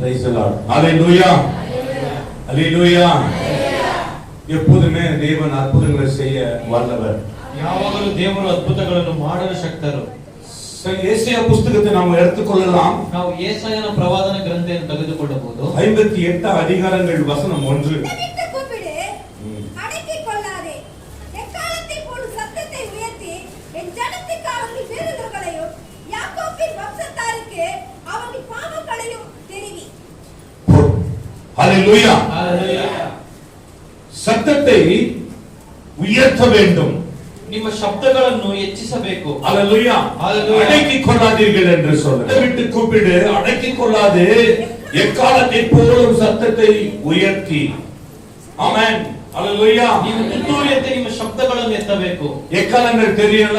Praise the Lord. Hallelujah. Hallelujah. எப்போதுமே தேவன் அற்புதங்களை செய்ய வல்லவர். ಯಾವಾಗಲೂ ದೇವರು ಅದ್ಭುತಗಳನ್ನು ಮಾಡಲು ಶಕ್ತರು. ಯೆಶಾಯ ಪುಸ್ತಕத்தை நாம் எடுத்துக்கொள்ளலாம். ನಾವು ಯೆಶಾಯನ ಪ್ರವಾದನ ಗ್ರಂಥವನ್ನು ತೆಗೆದುಕೊಳ್ಳಬಹುದು. 58 அதிகாரங்கள் வசனம் 1. ஹalleluya. ஹalleluya. சத்தத்தை உயர்த்த வேண்டும். ನಿಮ್ಮ ಶಬ್ದಗಳನ್ನು ಹೆಚ್ಚಿಸಬೇಕು. ஹalleluya. அடக்கிக் கொள்ளாதீர்கள் என்று சொல்றார். விட்டு கூப்பிடு, அடக்கிக் கொள்ளாதே, எக்காலத்தை போலும் சத்தத்தை உயர்த்தி. ஆமென். ஹalleluya. ನೀವು ತುತ್ತೂರಿಯಂತೆ ನಿಮ್ಮ ಶಬ್ದಗಳನ್ನು ಎತ್ತಬೇಕು. எக்காலங்கள் தெரியல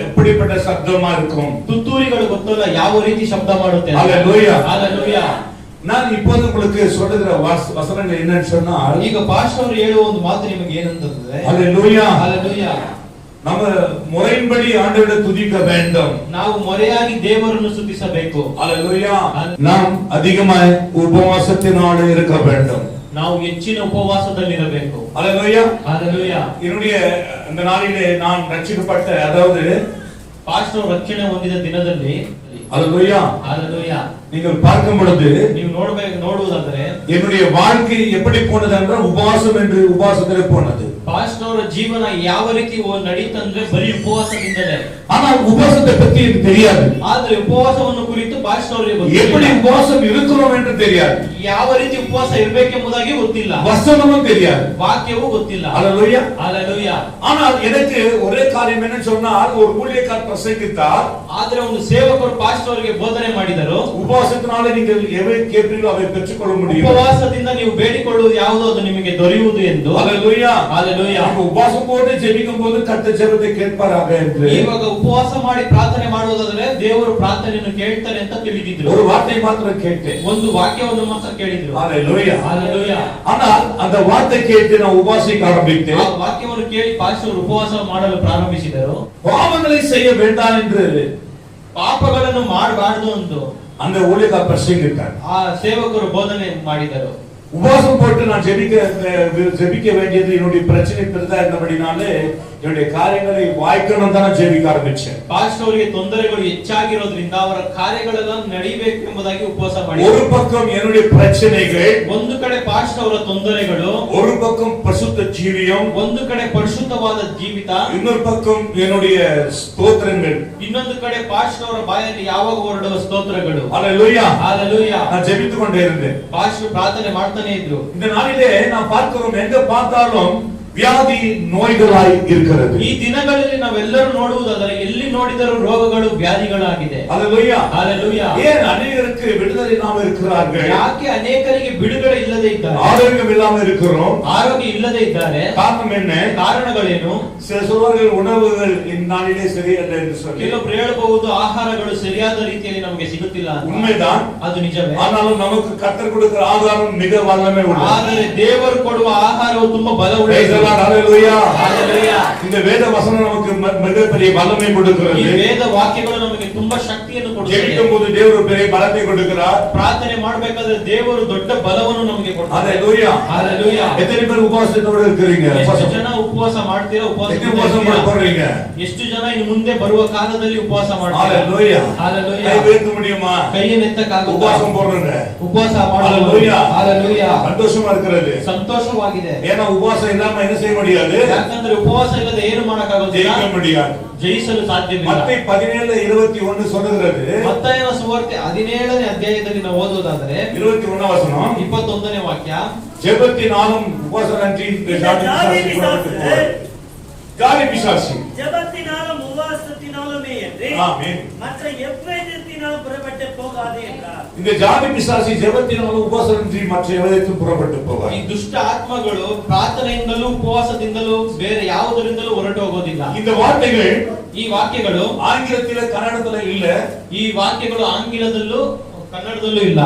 எப்படிப்பட்ட சத்தமா இருக்கும். ತುತ್ತೂರಿಗಳು ಗೊತ್ತಲ್ಲ ಯಾವ ರೀತಿ ಶಬ್ದ ಮಾಡುತ್ತೆ. ஹalleluya. ஹalleluya. நான் இப்போது உங்களுக்கு சொல்லுகிற வசனங்கள் என்னன்னு சொன்னால், ಈಗ ಪಾಸ್ಟರ್ ಹೇಳುವ ಒಂದು ಮಾತು ನಿಮಗೆ ಏನಂತಂದ್ರೆ, ஹalleluya. ஹalleluya. நம்ம முறையின்படி ஆண்டவரை துதிக்க வேண்டும். ನಾವು ಮೊರೆಯಾಗಿ ದೇವರನ್ನು ಸ್ತುತಿಸಬೇಕು. ஹalleluya. நாம் அதிகமாய் உபவாசத்தினால இருக்க வேண்டும். ನಾವು ಹೆಚ್ಚಿನ ಉಪವಾಸದಲ್ಲಿರಬೇಕು. ஹalleluya. ஹalleluya. என்னுடைய இந்த நாளிலே நான் ரட்சிக்கப்பட்ட, அதாவது ಪಾಸ್ಟರ್ ರಕ್ಷಣೆ ಹೊಂದಿದ ದಿನದಲ್ಲಿ, ஹalleluya, ஹalleluya, நீங்கள் பார்க்கும் பொழுது ನೀವು ನೋಡುವುದಾದರೆ என்னுடைய வாழ்க்கை எப்படி போனது என்றால் உபவாசம் என்று உபவாசத்திலே போனது. ಪಾಸ್ಟರ್ ಜೀವನ ಯಾವ ರೀತಿ ನಡೀತಂದ್ರೆ ಬರೀ ಉಪವಾಸದಿಂದಲೇ. ஆனால் உபவாசத்தை பற்றி எனக்கு தெரியாது. ಆದ್ರೆ ಉಪವಾಸವನ್ನು ಕುರಿತು ಪಾಸ್ಟರ್ಗೆ ಗೊತ್ತಿಲ್ಲ. எப்படி உபவாசம் இருக்கிறோம் என்று தெரியாது. ಯಾವ ರೀತಿ ಉಪವಾಸ ಇರಬೇಕೆಂಬುದಾಗಿ ಗೊತ್ತಿಲ್ಲ. வசனமும் தெரியாது, ವಾಕ್ಯವೂ ಗೊತ್ತಿಲ್ಲ. ஹalleluya. ஹalleluya. ஆனால் எனக்கு ஒரே காரியம் என்ன சொன்னால், ஒரு ஊழியக்காரர் பிரசங்கித்தார். ಆದ್ರೆ ಒಂದು ಸೇವಕರು ಪಾಸ್ಟರ್ಗೆ ಬೋಧನೆ ಮಾಡಿದರು. உபவாசத்தினால நீங்கள் எவை கேட்கிறீர்களோ அவை பெற்றுக்கொள்ள முடியும். ಉಪವಾಸದಿಂದ ನೀವು ಬೇಡಿಕೊಳ್ಳುವುದು ಯಾವುದೋ ಅದು ನಿಮಗೆ ದೊರೆಯುವುದು ಎಂದು. ஹalleluya. ஹalleluya. உபவாசம் போட்டு ஜெபிக்கும் போது கர்த்தர் ஜெபத்தை கேட்பாராக என்று. ಇವಾಗ ಉಪವಾಸ ಮಾಡಿ ಪ್ರಾರ್ಥನೆ ಮಾಡುವುದಾದರೆ ದೇವರು ಪ್ರಾರ್ಥನೆಯನ್ನು ಕೇಳ್ತಾರೆ ಅಂತ ತಿಳಿದಿದ್ರು. ஒரு வார்த்தை மாத்திரம் கேட்டேன், ಒಂದು ವಾಕ್ಯವನ್ನು ಮಾತ್ರ ಕೇಳಿದ್ರು. ஹalleluya. ஹalleluya. ஆனால் அந்த வார்த்தை கேட்டு நான் உபவாசிக்க ஆரம்பித்தேன். ಆ ವಾಕ್ಯವನ್ನು ಕೇಳಿ ಪಾಸ್ಟರ್ ಉಪವಾಸ ಮಾಡಲು ಪ್ರಾರಂಭಿಸಿದರು. பாவங்களை செய்ய வேண்டாம் என்று, ಪಾಪಗಳನ್ನು ಮಾಡಬಾರದು ಎಂದು அந்த ஊழியக்காரர் பிரசங்கித்தார். ಆ ಸೇವಕರು ಬೋಧನೆ ಮಾಡಿದರು. உபவாசம் போட்டு நான் ஜெபிக்க வேண்டியது என்னுடைய பிரச்சனை பெரிதா இருந்தபடினாலே என்னுடைய காரியங்களை வாய்க்கணும் தான் ஜெபிக்க ஆரம்பிச்சேன். ಪಾಸ್ಟರ್ಗೆ ತೊಂದರೆಗಳು ಹೆಚ್ಚಾಗಿರೋದ್ರಿಂದ ಅವರ ಕಾರ್ಯಗಳೆಲ್ಲ ನಡಿಬೇಕು ಎಂಬುದಾಗಿ ಉಪವಾಸ ಮಾಡಿದರು. ஒரு பக்கம் என்னுடைய பிரச்சனைகள், ಒಂದು ಕಡೆ ಪಾಸ್ಟರ್ ಅವರ ತೊಂದರೆಗಳು, ஒரு பக்கம் பரிசுத்த ஜீவியம், ಒಂದು ಕಡೆ ಪರಿಶುದ್ಧವಾದ ಜೀವಿತ, இன்னொரு பக்கம் என்னுடைய ஸ்தோத்திரங்கள், ಇನ್ನೊಂದು ಕಡೆ ಪಾಸ್ಟರ್ ಅವರ ಬಾಯಲ್ಲಿ ಯಾವಾಗ ಹೊರಡುವ ಸ್ತೋತ್ರಗಳು. ஹalleluya. ஹalleluya. நான் ஜெபித்துக் கொண்டே இருந்தேன். ಪಾಸ್ಟರ್ ಪ್ರಾರ್ಥನೆ ಮಾಡ್ತಾನೆ ಇದ್ರು. இந்த நாளிலே நான் பார்க்கிறோம், எங்க பார்த்தாலும் வியாதி நோய்களாய் இருக்கிறது. ಈ ದಿನಗಳಲ್ಲಿ ನಾವೆಲ್ಲರೂ ನೋಡುವುದಾದರೆ ಎಲ್ಲಿ ನೋಡಿದರೂ ರೋಗಗಳು ವ್ಯಾಧಿಗಳಾಗಿದೆ. ஹalleluya. ஹalleluya. ஏன் அநேகருக்கு விடுதலை இல்லாமல் இருக்கிறார்கள்? ಯಾಕೆ ಅನೇಕರಿಗೆ ಬಿಡುಗಡೆ ಇಲ್ಲದೆ ಇದ್ದಾರೆ? ஆரோக்கியம் இல்லாமல் இருக்கிறோம். ಆರೋಗ್ಯ ಇಲ್ಲದೆ ಇದ್ದಾರೆ. காரணம் என்ன? ಕಾರಣಗಳೇನು? சொல்வார்கள் உணவுகள் இந்நாளிலே சரியல்ல என்று சொல்லி. ಕೆಲವರು ಹೇಳಬಹುದು ಆಹಾರಗಳು ಸರಿಯಾದ ರೀತಿಯಲ್ಲಿ ನಮಗೆ ಸಿಗುತ್ತಿಲ್ಲ. உண்மைதான், ಅದು ನಿಜವೇ. ஆனாலும் நமக்கு கர்த்தர் கொடுக்கிற ஆகாரம் மிக வல்லமை உள்ளது. ಆದರೆ ದೇವರು ಕೊಡುವ ಆಹಾರವು ತುಂಬಾ ಬಲವುಳ್ಳದು. ஹalleluya. ஹalleluya. இந்த வேத வசனம் நமக்கு மிகப்பெரிய வல்லமை கொடுக்கிறது. ಈ ವೇದ ವಾಕ್ಯಗಳು ನಮಗೆ ತುಂಬಾ ಶಕ್ತಿಯನ್ನು ಕೊಡುತ್ತದೆ. ஜெபிக்கும்போது தேவன் பெரிய பலத்தை கொடுக்கிறார். ಪ್ರಾರ್ಥನೆ ಮಾಡಬೇಕಾದ್ರೆ ದೇವರು ದೊಡ್ಡ ಬಲವನ್ನು ನಮಗೆ ಕೊಡ್ತಾರೆ. ஹalleluya. ஹalleluya. எத்தனை பேர் உபவாசத்தோட இருக்கீங்க? ಎಷ್ಟು ಜನ ಉಪವಾಸ ಮಾಡ್ತೀರಾ? உபவாசம் பண்றீங்க? ಎಷ್ಟು ಜನ ಇನ್ನು ಮುಂದೆ ಬರುವ ಕಾಲದಲ್ಲಿ ಉಪವಾಸ ಮಾಡ್ತೀರಾ? ஹalleluya. ஹalleluya. கை வைக்க முடியுமா? ಕೈಯನ್ನು ಎತ್ತಕ್ಕಾಗುತ್ತಾ? உபவாசம் போடுறீங்க, ಉಪವಾಸ ಮಾಡೋದು. ஹalleluya. ஹalleluya. சந்தோஷமா இருக்கிறது. ಸಂತೋಷವಾಗಿದೆ. ஏன்னா உபவாசம் இல்லாம என்ன செய்ய முடியாது? ಯಾಕಂದ್ರೆ ಉಪವಾಸ ಇಲ್ಲದೆ ಏನು ಮಾಡಕ್ಕಾಗೋದಿಲ್ಲ, ஜெயிக்க முடியாது, ಜಯಿಸಲು ಸಾಧ್ಯವಿಲ್ಲ. மத்தேயு 17:21 சொல்லுகிறது. ಮತ್ತಾಯನ ಸುವಾರ್ತೆ 17ನೇ ಅಧ್ಯಾಯದಲ್ಲಿ ನಾವು ಓದುವುದಾದರೆ 21 வசனம், 21ನೇ ವಾಕ್ಯ, ஜெபத்தினாலும் உபவாசத்தினாலும் ஜாதி பிசாசு ஜெபத்தினாலும் உபவாசத்தினாலுமே என்று ஆமென் மற்ற எவ்விதத்தினாலும் புறப்பட்டு போகாது என்றார். இந்த ஜாதி பிசாசு ஜெபத்தினாலும் உபவாசத்தினாலும் மற்ற எவ்விதத்திலும் புறப்பட்டு போகாது. ಈ ದುಷ್ಟ ಆತ್ಮಗಳು ಪ್ರಾರ್ಥನೆಯಿಂದಲೂ ಉಪವಾಸದಿಂದಲೂ ಬೇರೆ ಯಾವುದರಿಂದಲೂ ಹೊರಟು ಹೋಗೋದಿಲ್ಲ. இந்த வார்த்தைகள், ಈ ವಾಕ್ಯಗಳು ஆங்கிலத்தில கன்னடத்தில இல்ல, ಈ ವಾಕ್ಯಗಳು ಆಂಗ್ಲದಲ್ಲೂ ಕನ್ನಡದಲ್ಲೂ ಇಲ್ಲ.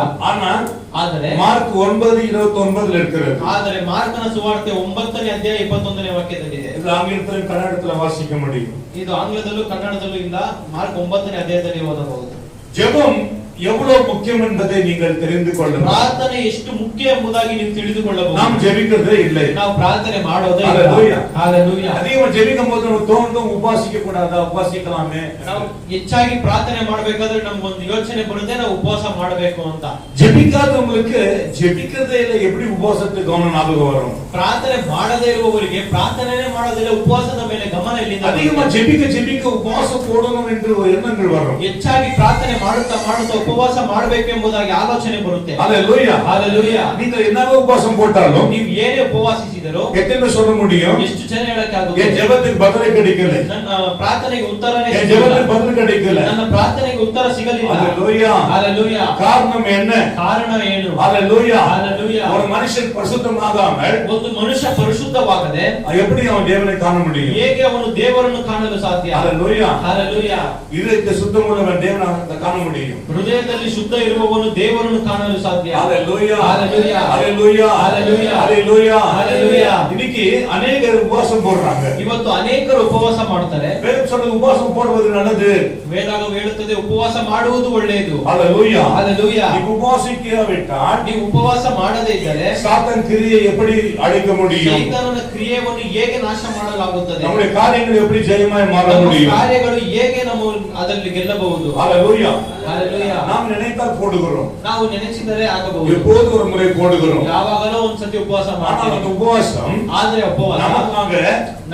ಆದರೆ ಮಾರ್ಕ್ 9:29 இருக்கிறது. ಆದರೆ ಮಾರ್ಕನ ಸುವಾರ್ತೆ 9ನೇ ಅಧ್ಯಾಯ 21ನೇ ವಾಕ್ಯದಲ್ಲಿದೆ. இது ஆங்கிலத்திலும் கன்னடத்திலும் வாசிக்க முடியும். ಇದು ಆಂಗ್ಲದಲ್ಲೂ ಕನ್ನಡದಲ್ಲೂ ಇಲ್ಲ. ಮಾರ್ಕ್ 9ನೇ ಅಧ್ಯಾಯದಲ್ಲಿ ಓದಬಹುದು. ஜெபம் எவ்வளவு முக்கியம் என்பதை நீங்கள் தெரிந்து கொள்ளலாம். ಪ್ರಾರ್ಥನೆ ಎಷ್ಟು ಮುಖ್ಯ ಎಂಬುದಾಗಿ ನೀವು ತಿಳಿದುಕೊಳ್ಳಬಹುದು. நாம் ஜெபிக்கிறதே இல்லை. ನಾವು ಪ್ರಾರ್ಥನೆ ಮಾಡೋದೇ ಇಲ್ಲ. ஹalleluya. ஹalleluya. அதிகமா ஜெபிக்கும் போது நமக்கு தோணும் உபாசிக்க கூடாதா, உபாசிக்கலாமே. ನಾವು ಹೆಚ್ಚಾಗಿ ಪ್ರಾರ್ಥನೆ ಮಾಡಬೇಕಾದ್ರೆ ನಮಗೆ ಒಂದು ಯೋಚನೆ ಬರುತ್ತೆ ನಾವು ಉಪವಾಸ ಮಾಡಬೇಕು ಅಂತ. ஜெபிக்காதவங்களுக்கு ஜெபிக்கிறதே இல்லை, எப்படி உபவாசத்துக்கு கவனம் ஞாபகம் வரும்? ಪ್ರಾರ್ಥನೆ ಮಾಡದೇ ಇರುವವರಿಗೆ ಪ್ರಾರ್ಥನೆನೇ ಮಾಡೋದಿಲ್ಲ, ಉಪವಾಸದ ಮೇಲೆ ಗಮನ ಎಲ್ಲಿಂದ? அதிகமா ஜெபிக்க உபவாசம் போடணும் என்று ஒரு எண்ணங்கள் வரும். ಹೆಚ್ಚಾಗಿ ಪ್ರಾರ್ಥನೆ ಮಾಡುತ್ತಾ ಉಪವಾಸ ಮಾಡಬೇಕು ಎಂಬುದಾಗಿ ಆಲೋಚನೆ ಬರುತ್ತೆ. ஹalleluya. ஹalleluya. நீங்க என்னவோ உபவாசம் போட்டாலும் ನೀವು ಏನೇ ಉಪವಾಸಿಸಿದರೂ எத்தனை சொல்ல முடியும்? ಎಷ್ಟು ಜನ ಹೇಳಕ್ಕೆ ಆಗುತ್ತೆ? என் ஜெபத்துக்கு பதிலே கிடைக்கல, ನನ್ನ ಪ್ರಾರ್ಥನೆಗೆ ಉತ್ತರನೇ என் ಸಿಗಲಿಲ್ಲ, ஜெபத்துக்கு பதில் கிடைக்கல. ನನ್ನ ಪ್ರಾರ್ಥನೆಗೆ ಉತ್ತರ ಸಿಗಲಿಲ್ಲ. ஹalleluya. ஹalleluya. காரணம் என்ன? ಕಾರಣ ಏನು? ஹalleluya. ஹalleluya. ஒரு மனுஷன் பரிசுத்தமாகாமல் ಒಂದು ಮನುಷ್ಯ ಪರಿಶುದ್ಧವಾಗದೆ எப்படி அவன் தேவனை காண முடியும்? ಹೇಗೆ ಅವನು ದೇವರನ್ನು ಕಾಣಲು ಸಾಧ್ಯ? ஹalleluya. ஹalleluya. இதயத்தை சுத்தமுள்ளவன் தேவனை காண முடியும். ಹೃದಯದಲ್ಲಿ ಶುದ್ಧ ಇರುವವನು ದೇವರನ್ನು ಕಾಣಲು ಸಾಧ್ಯ. ஹalleluya. ஹalleluya. ஹalleluya. ஹalleluya. ஹalleluya. ஹalleluya. இன்னைக்கு அநேகர் உபவாசம் போடுறாங்க. ಇವತ್ತು ಅನೇಕರು ಉಪವಾಸ ಮಾಡ್ತಾರೆ. வேதம் சொல்றது உபவாசம் போடுவது நல்லது. ವೇದಾಗಮ ಹೇಳುತ್ತದೆ ಉಪವಾಸ ಮಾಡುವುದು ಒಳ್ಳೆಯದು. ஹalleluya. ஹalleluya. நீ உபவாசிக்காவிட்டால் ನೀವು ಉಪವಾಸ ಮಾಡದೇ ಇದ್ದರೆ சாத்தான் கிரியை எப்படி அழிக்க முடியும்? ಸೈತಾನನ ಕ್ರಿಯೆಯನ್ನು ಹೇಗೆ ನಾಶ ಮಾಡಲಾಗುತ್ತದೆ? நம்முடைய காரியங்கள் எப்படி ஜெயமாய் மாற ನಮ್ಮ முடியும்? ಕಾರ್ಯಗಳು ಹೇಗೆ ನಾವು ಅದರಲ್ಲಿ ಗೆಲ್ಲಬಹುದು? ஹalleluya. ஹalleluya. நாம் நினைத்தால் போடுகிறோம், ನಾವು ನೆನೆಸಿದರೆ ಆಗಬಹುದು. எப்போது ஒரு முறை போடுகிறோம். ಯಾವಾಗಲೂ ಒಂದ್ಸತಿ ಉಪವಾಸ ஆனால் ಮಾಡ್ತೀವಿ. அந்த உபவாசம் ಆದ್ರೆ ಉಪವಾಸ நமக்காக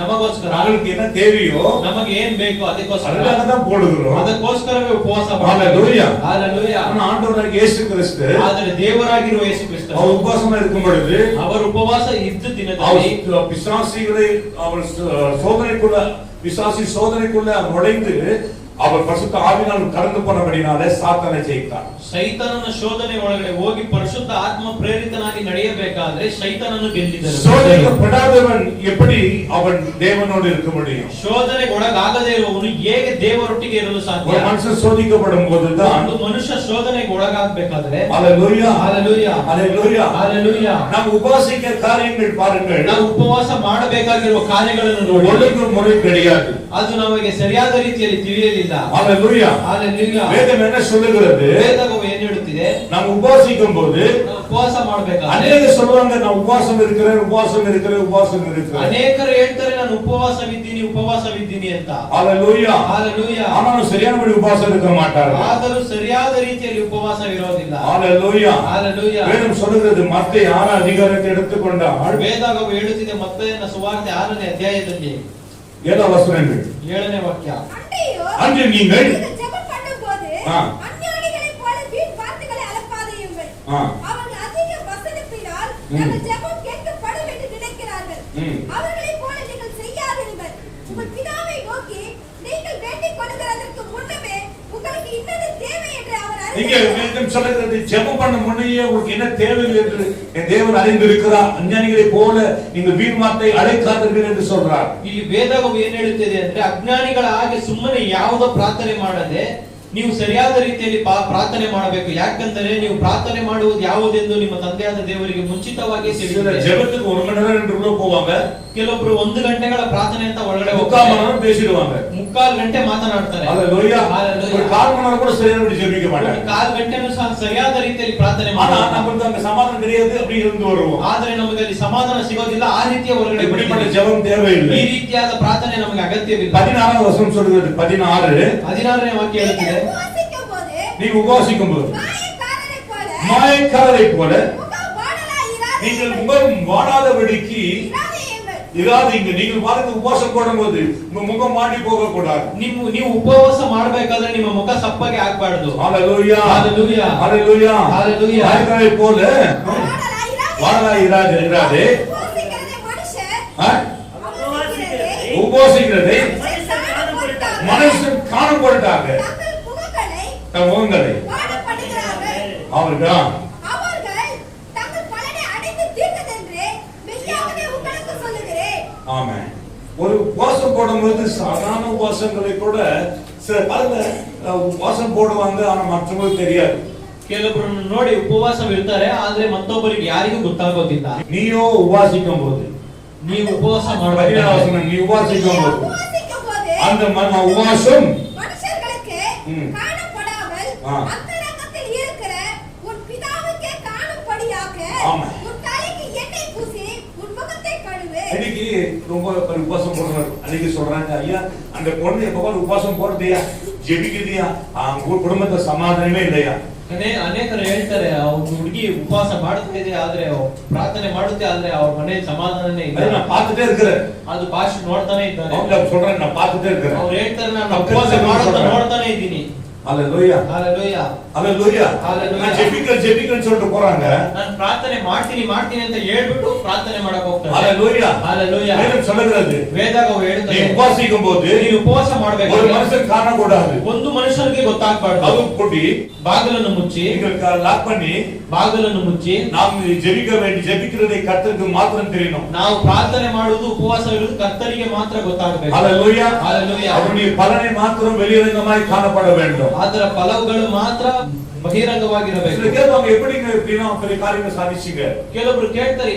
ನಮಗೋಸ್ಕರ நமக்கு என்ன தேவையோ ನಮಗೆ ಏನ್ ಬೇಕೋ ಅದಕ್ಕೋಸ್ಕರ அதுக்காக தான் போடுகிறோம். ಅದಕ್ಕೋಸ್ಕರವೇ ಉಪವಾಸ ஹalleluya. ஹalleluya. ஆனா ஆண்டவராகிய இயேசு கிறிஸ்து ಆದರೆ ದೇವರಾಗಿರುವ ಯೇಸು ಕ್ರಿಸ್ತನು அவர் உபவாசமா இருக்கும் பொழுது அவர் ಉಪವಾಸ ಇದ್ದ ದಿನದಲ್ಲಿ அவர் பிசாசுகளை அவர் சோதனைக்குள்ள நுழைந்து அவர் பரிசுத்த ஆவியினால் கடந்து போனபடினாலே சாத்தானை ஜெயித்தார். ಸೈತಾನನ ಶೋಧನೆ ಒಳಗಡೆ ಹೋಗಿ ಪರಿಶುದ್ಧ ಆತ್ಮ ಪ್ರೇರಿತನಾಗಿ ನಡೆಯಬೇಕಾದ್ರೆ ಸೈತಾನನು ಗೆದ್ದಿದ್ದನು. சோதனைப்படாதவன் எப்படி அவன் தேவனோடு இருக்க முடியும்? ಶೋಧನೆಗೆ ಒಳಗಾಗದೇ ಇರುವವನು ಹೇಗೆ ದೇವರೊಟ್ಟಿಗೆ ಇರಲು ಸಾಧ್ಯ? ஒரு மனுஷன் சோதிக்கப்படும் போதுதான் ಒಂದು ಮನುಷ್ಯ ಶೋಧನೆಗೆ ಒಳಗಾಗಬೇಕಾದ್ರೆ ஹalleluya. ஹalleluya. ஹalleluya. ஹalleluya. நாம் உபவாசிக்க காரியங்கள் பாருங்கள். ನಾವು ಉಪವಾಸ ಮಾಡಬೇಕಾಗಿರುವ ಕಾರ್ಯಗಳನ್ನು ನೋಡಿ ஒழுங்கு முறை கிடையாது. ಅದು ನಮಗೆ ಸರಿಯಾದ ರೀತಿಯಲ್ಲಿ ತಿಳಿಯಲಿಲ್ಲ. ஹalleluya. ஹalleluya. வேதம் என்ன சொல்லுகிறது? ವೇದವು ಏನು ಹೇಳುತ್ತಿದೆ? நாம் உபவாசிக்கும் போது ನಾವು ಉಪವಾಸ ಮಾಡಬೇಕಾದ್ರೆ அநேகர் சொல்றாங்க நான் உபவாசம் இருக்கிறேன். ಅನೇಕರು ಹೇಳ್ತಾರೆ ನಾನು ಉಪವಾಸವಿದ್ದೀನಿ ಅಂತ. ஹalleluya. ஹalleluya. ஆனால் சரியானபடி உபவாசம் இருக்க மாட்டார்கள். ಆದರೂ ಸರಿಯಾದ ರೀತಿಯಲ್ಲಿ ಉಪವಾಸವಿರೋದಿಲ್ಲ. ஹalleluya. ஹalleluya. வேதம் சொல்லுகிறது மத்தேயு 6 அதிகாரத்தை எடுத்துக்கொண்டால் ವೇದವು ಹೇಳುತ್ತಿದೆ ಮತ್ತಾಯನ ಸುವಾರ್ತೆ 6ನೇ ಅಧ್ಯಾಯದಲ್ಲಿ 7 வசனங்கள். 7ನೇ ವಾಕ್ಯ. அன்று நீங்கள் ஜெபம் பண்ணும்போது அஞ்ஞானிகளைப் போல வீண் வார்த்தைகளை அலப்பாதையுங்கள். அவர்கள் அதிக வசனத்தினால் தங்கள் ஜெபம் கேட்கப்படும் என்று நினைக்கிறார்கள். அவர்களைப் போல நீங்கள் செய்யாதிருங்கள். உங்கள் பிதாவை நோக்கி நீங்கள் வேண்டிக் கொள்கிறதற்கு முன்னமே உங்களுக்கு இன்னது தேவை என்று அவர் இங்கே வேதம் சொல்லுகிறது ஜெபம் பண்ண முன்னையே உங்களுக்கு என்ன தேவை என்று என் தேவன் அறிந்திருக்கிறார். அஞ்ஞானிகளைப் போல நீங்கள் வீண் வார்த்தை அழைக்காதீர்கள் என்று சொல்றார். ಇಲ್ಲಿ ವೇದವು ಏನು ಹೇಳುತ್ತದೆ ಅಂದ್ರೆ ಅಜ್ಞಾನಿಗಳ ಹಾಗೆ ಸುಮ್ಮನೆ ಯಾವುದೋ ಪ್ರಾರ್ಥನೆ ಮಾಡದೆ ನೀವು ಸರಿಯಾದ ರೀತಿಯಲ್ಲಿ ಪ್ರಾರ್ಥನೆ ಮಾಡಬೇಕು. ಯಾಕಂದರೆ ನೀವು ಪ್ರಾರ್ಥನೆ ಮಾಡುವುದು ಯಾವುದೆಂದು ನಿಮ್ಮ ತಂದೆಯಾದ ದೇವರಿಗೆ ಮುಂಚಿತವಾಗಿ ತಿಳಿದಿದೆ. ஜெபத்துக்கு 1 மணி நேரம் என்று போவாங்க. ಕೆಲವೊಬ್ರು 1 ಗಂಟೆಗಳ ಪ್ರಾರ್ಥನೆ ಅಂತ ಒಳಗಡೆ பேசிடுவாங்க. 3/4 ಗಂಟೆ ಮಾತನಾಡ್ತಾರೆ. ஹalleluya. ஒரு 1/4 மணி நேரம் கூட சரியானபடி ஜெபிக்க மாட்டாங்க. 1/4 ಗಂಟೆನೂ ಸಹ ಸರಿಯಾದ ರೀತಿಯಲ್ಲಿ ಪ್ರಾರ್ಥನೆ ஆனா ಮಾಡಲ್ಲ. நமக்கு அங்க சமாதானம் கிடையாது, அப்படி இருந்து வருவோம். ಆದರೆ ನಮಗೆ ಅಲ್ಲಿ ಸಮಾಧಾನ ಸಿಗೋದಿಲ್ಲ. ಆ ರೀತಿಯ ಹೊರಗಡೆ இப்படிப்பட்ட ஜெபம் தேவையில்லை. ಈ ರೀತಿಯಾದ ಪ್ರಾರ್ಥನೆ ನಮಗೆ ಅಗತ್ಯವಿಲ್ಲ. 16வது வசனம் சொல்கிறது 16ನೇ ವಾಕ್ಯ ಹೇಳುತ್ತದೆ நீ உபவாசிக்கும் போது மாயக்காரரைப் போல நீங்கள் முகம் வாடாதபடிக்கு இராதீங்க. நீங்கள் பாருங்க உபவாசம் போடும்போது உங்க முகம் மாடி போக கூடாது. ನೀವು ಉಪವಾಸ ಮಾಡಬೇಕಾದ್ರೆ ನಿಮ್ಮ ಮುಖ ಸಪ್ಪಗೆ ಆಗಬಾರದು. ஹalleluya. ஹalleluya. ஹalleluya. ஹalleluya. மாயக்காரரைப் போல வாடா இராதே. உபவாசிக்கிறதை மனுஷன் காணப்பட்டாங்க தம் முகங்களை அவர்கள் தங்கள் பலனை அடைந்து தீர்க்கதென்று மெய்யாகவே உங்களுக்கு சொல்லுகிறேன். ஆமென். ஒரு உபவாசம் போடும்போது சாதாரண உபவாசங்களை கூட சில உபவாசம் போடுவாங்க, ஆனா மற்றவங்களுக்கு தெரியாது. ಕೆಲವರನ್ನು ನೋಡಿ ಉಪವಾಸವಿರ್ತಾರೆ, ಆದ್ರೆ ಮತ್ತೊಬ್ಬರಿಗೆ ಯಾರಿಗೂ ಗೊತ್ತಾಗೋದಿಲ್ಲ. நீயோ உபவாசிக்கும் போது ನೀವು ಉಪವಾಸ ಮಾಡಬೇಕು. நீ உபவாசிக்கும் போது அந்த உபவாசம் மனுஷர்களுக்கு காணப்படாமல் அந்தரங்கத்தில் ரொம்ப உபவாசம் போடுறாரு. அன்னைக்கு சொல்றாங்க, ஐயா அந்த பொண்ணு எப்ப உபவாசம் போடுறதையா ஜெபிக்குதியா குடும்பத்தை சமாதானமே இல்லையா. ಅನೇಕರು ಹೇಳ್ತಾರೆ ಹುಡುಗಿ ಉಪವಾಸ ಮಾಡ್ತಾ ಇದೆ ಆದ್ರೆ ಪ್ರಾರ್ಥನೆ ಮಾಡುತ್ತೆ ಆದ್ರೆ ಅವ್ರ ಮನೆ ಸಮಾಧಾನನೇ ಇಲ್ಲ. நான் பார்த்துட்டே இருக்கிறேன். ಅದು ಭಾಷೆ ನೋಡ್ತಾನೆ ಇದ್ದಾರೆ. அவங்க சொல்றாங்க நான் பார்த்துட்டே இருக்கிறேன். ಅವ್ರು ಹೇಳ್ತಾರೆ ನಾನು ಉಪವಾಸ ಮಾಡೋದನ್ನ ನೋಡ್ತಾನೆ ಇದ್ದೀನಿ. ஹalleluya ஹalleluya ஹalleluya ஹalleluya. நான் ஜெபிக்கிறேன்னு சொல்லிட்டு போறாங்க. ನಾನು ಪ್ರಾರ್ಥನೆ ಮಾಡ್ತೀನಿ ಅಂತ ಹೇಳ್ಬಿಟ್ಟು ಪ್ರಾರ್ಥನೆ ಮಾಡಕ ಹೋಗ್ತಾರೆ. ஹalleluya ஹalleluya. வேதம் சொல்லுகிறது, ವೇದವು ಹೇಳುತ್ತದೆ, நீ உபவாசிக்கும் போது ನೀನು ಉಪವಾಸ ಮಾಡಬೇಕು. ஒரு மனுஷன் காணக்கூடாது. ಒಂದು ಮನುಷ್ಯನಿಗೆ ಗೊತ್ತಾಗಬಾರದು. அது கொடி ಬಾಗಿಲನ್ನು ಮುಚ್ಚಿ, நீங்க லாக் பண்ணி ಬಾಗಿಲನ್ನು ಮುಚ್ಚಿ நாம் ஜெபிக்கிறதை கர்த்தருக்கு மாத்திரம் தெரியணும். ನಾವು ಪ್ರಾರ್ಥನೆ ಮಾಡುವುದು ಉಪವಾಸ ಇರುವುದು ಕರ್ತನಿಗೆ ಮಾತ್ರ ಗೊತ್ತಾಗಬೇಕು. ஹalleluya ஹalleluya. அவருடைய பலனை மாத்திரம் வெளியரங்கமாய் காணப்பட வேண்டும். ಅದರ ಫಲಗಳು ಮಾತ್ರ ಬಹಿರಂಗವಾಗಿರಬೇಕು. கேட்பாங்க, எப்படிங்க இப்படினா பெரிய காரியங்களை சாதிச்சீங்க? ಕೆಲವರು ಕೇಳ್ತಾರೆ,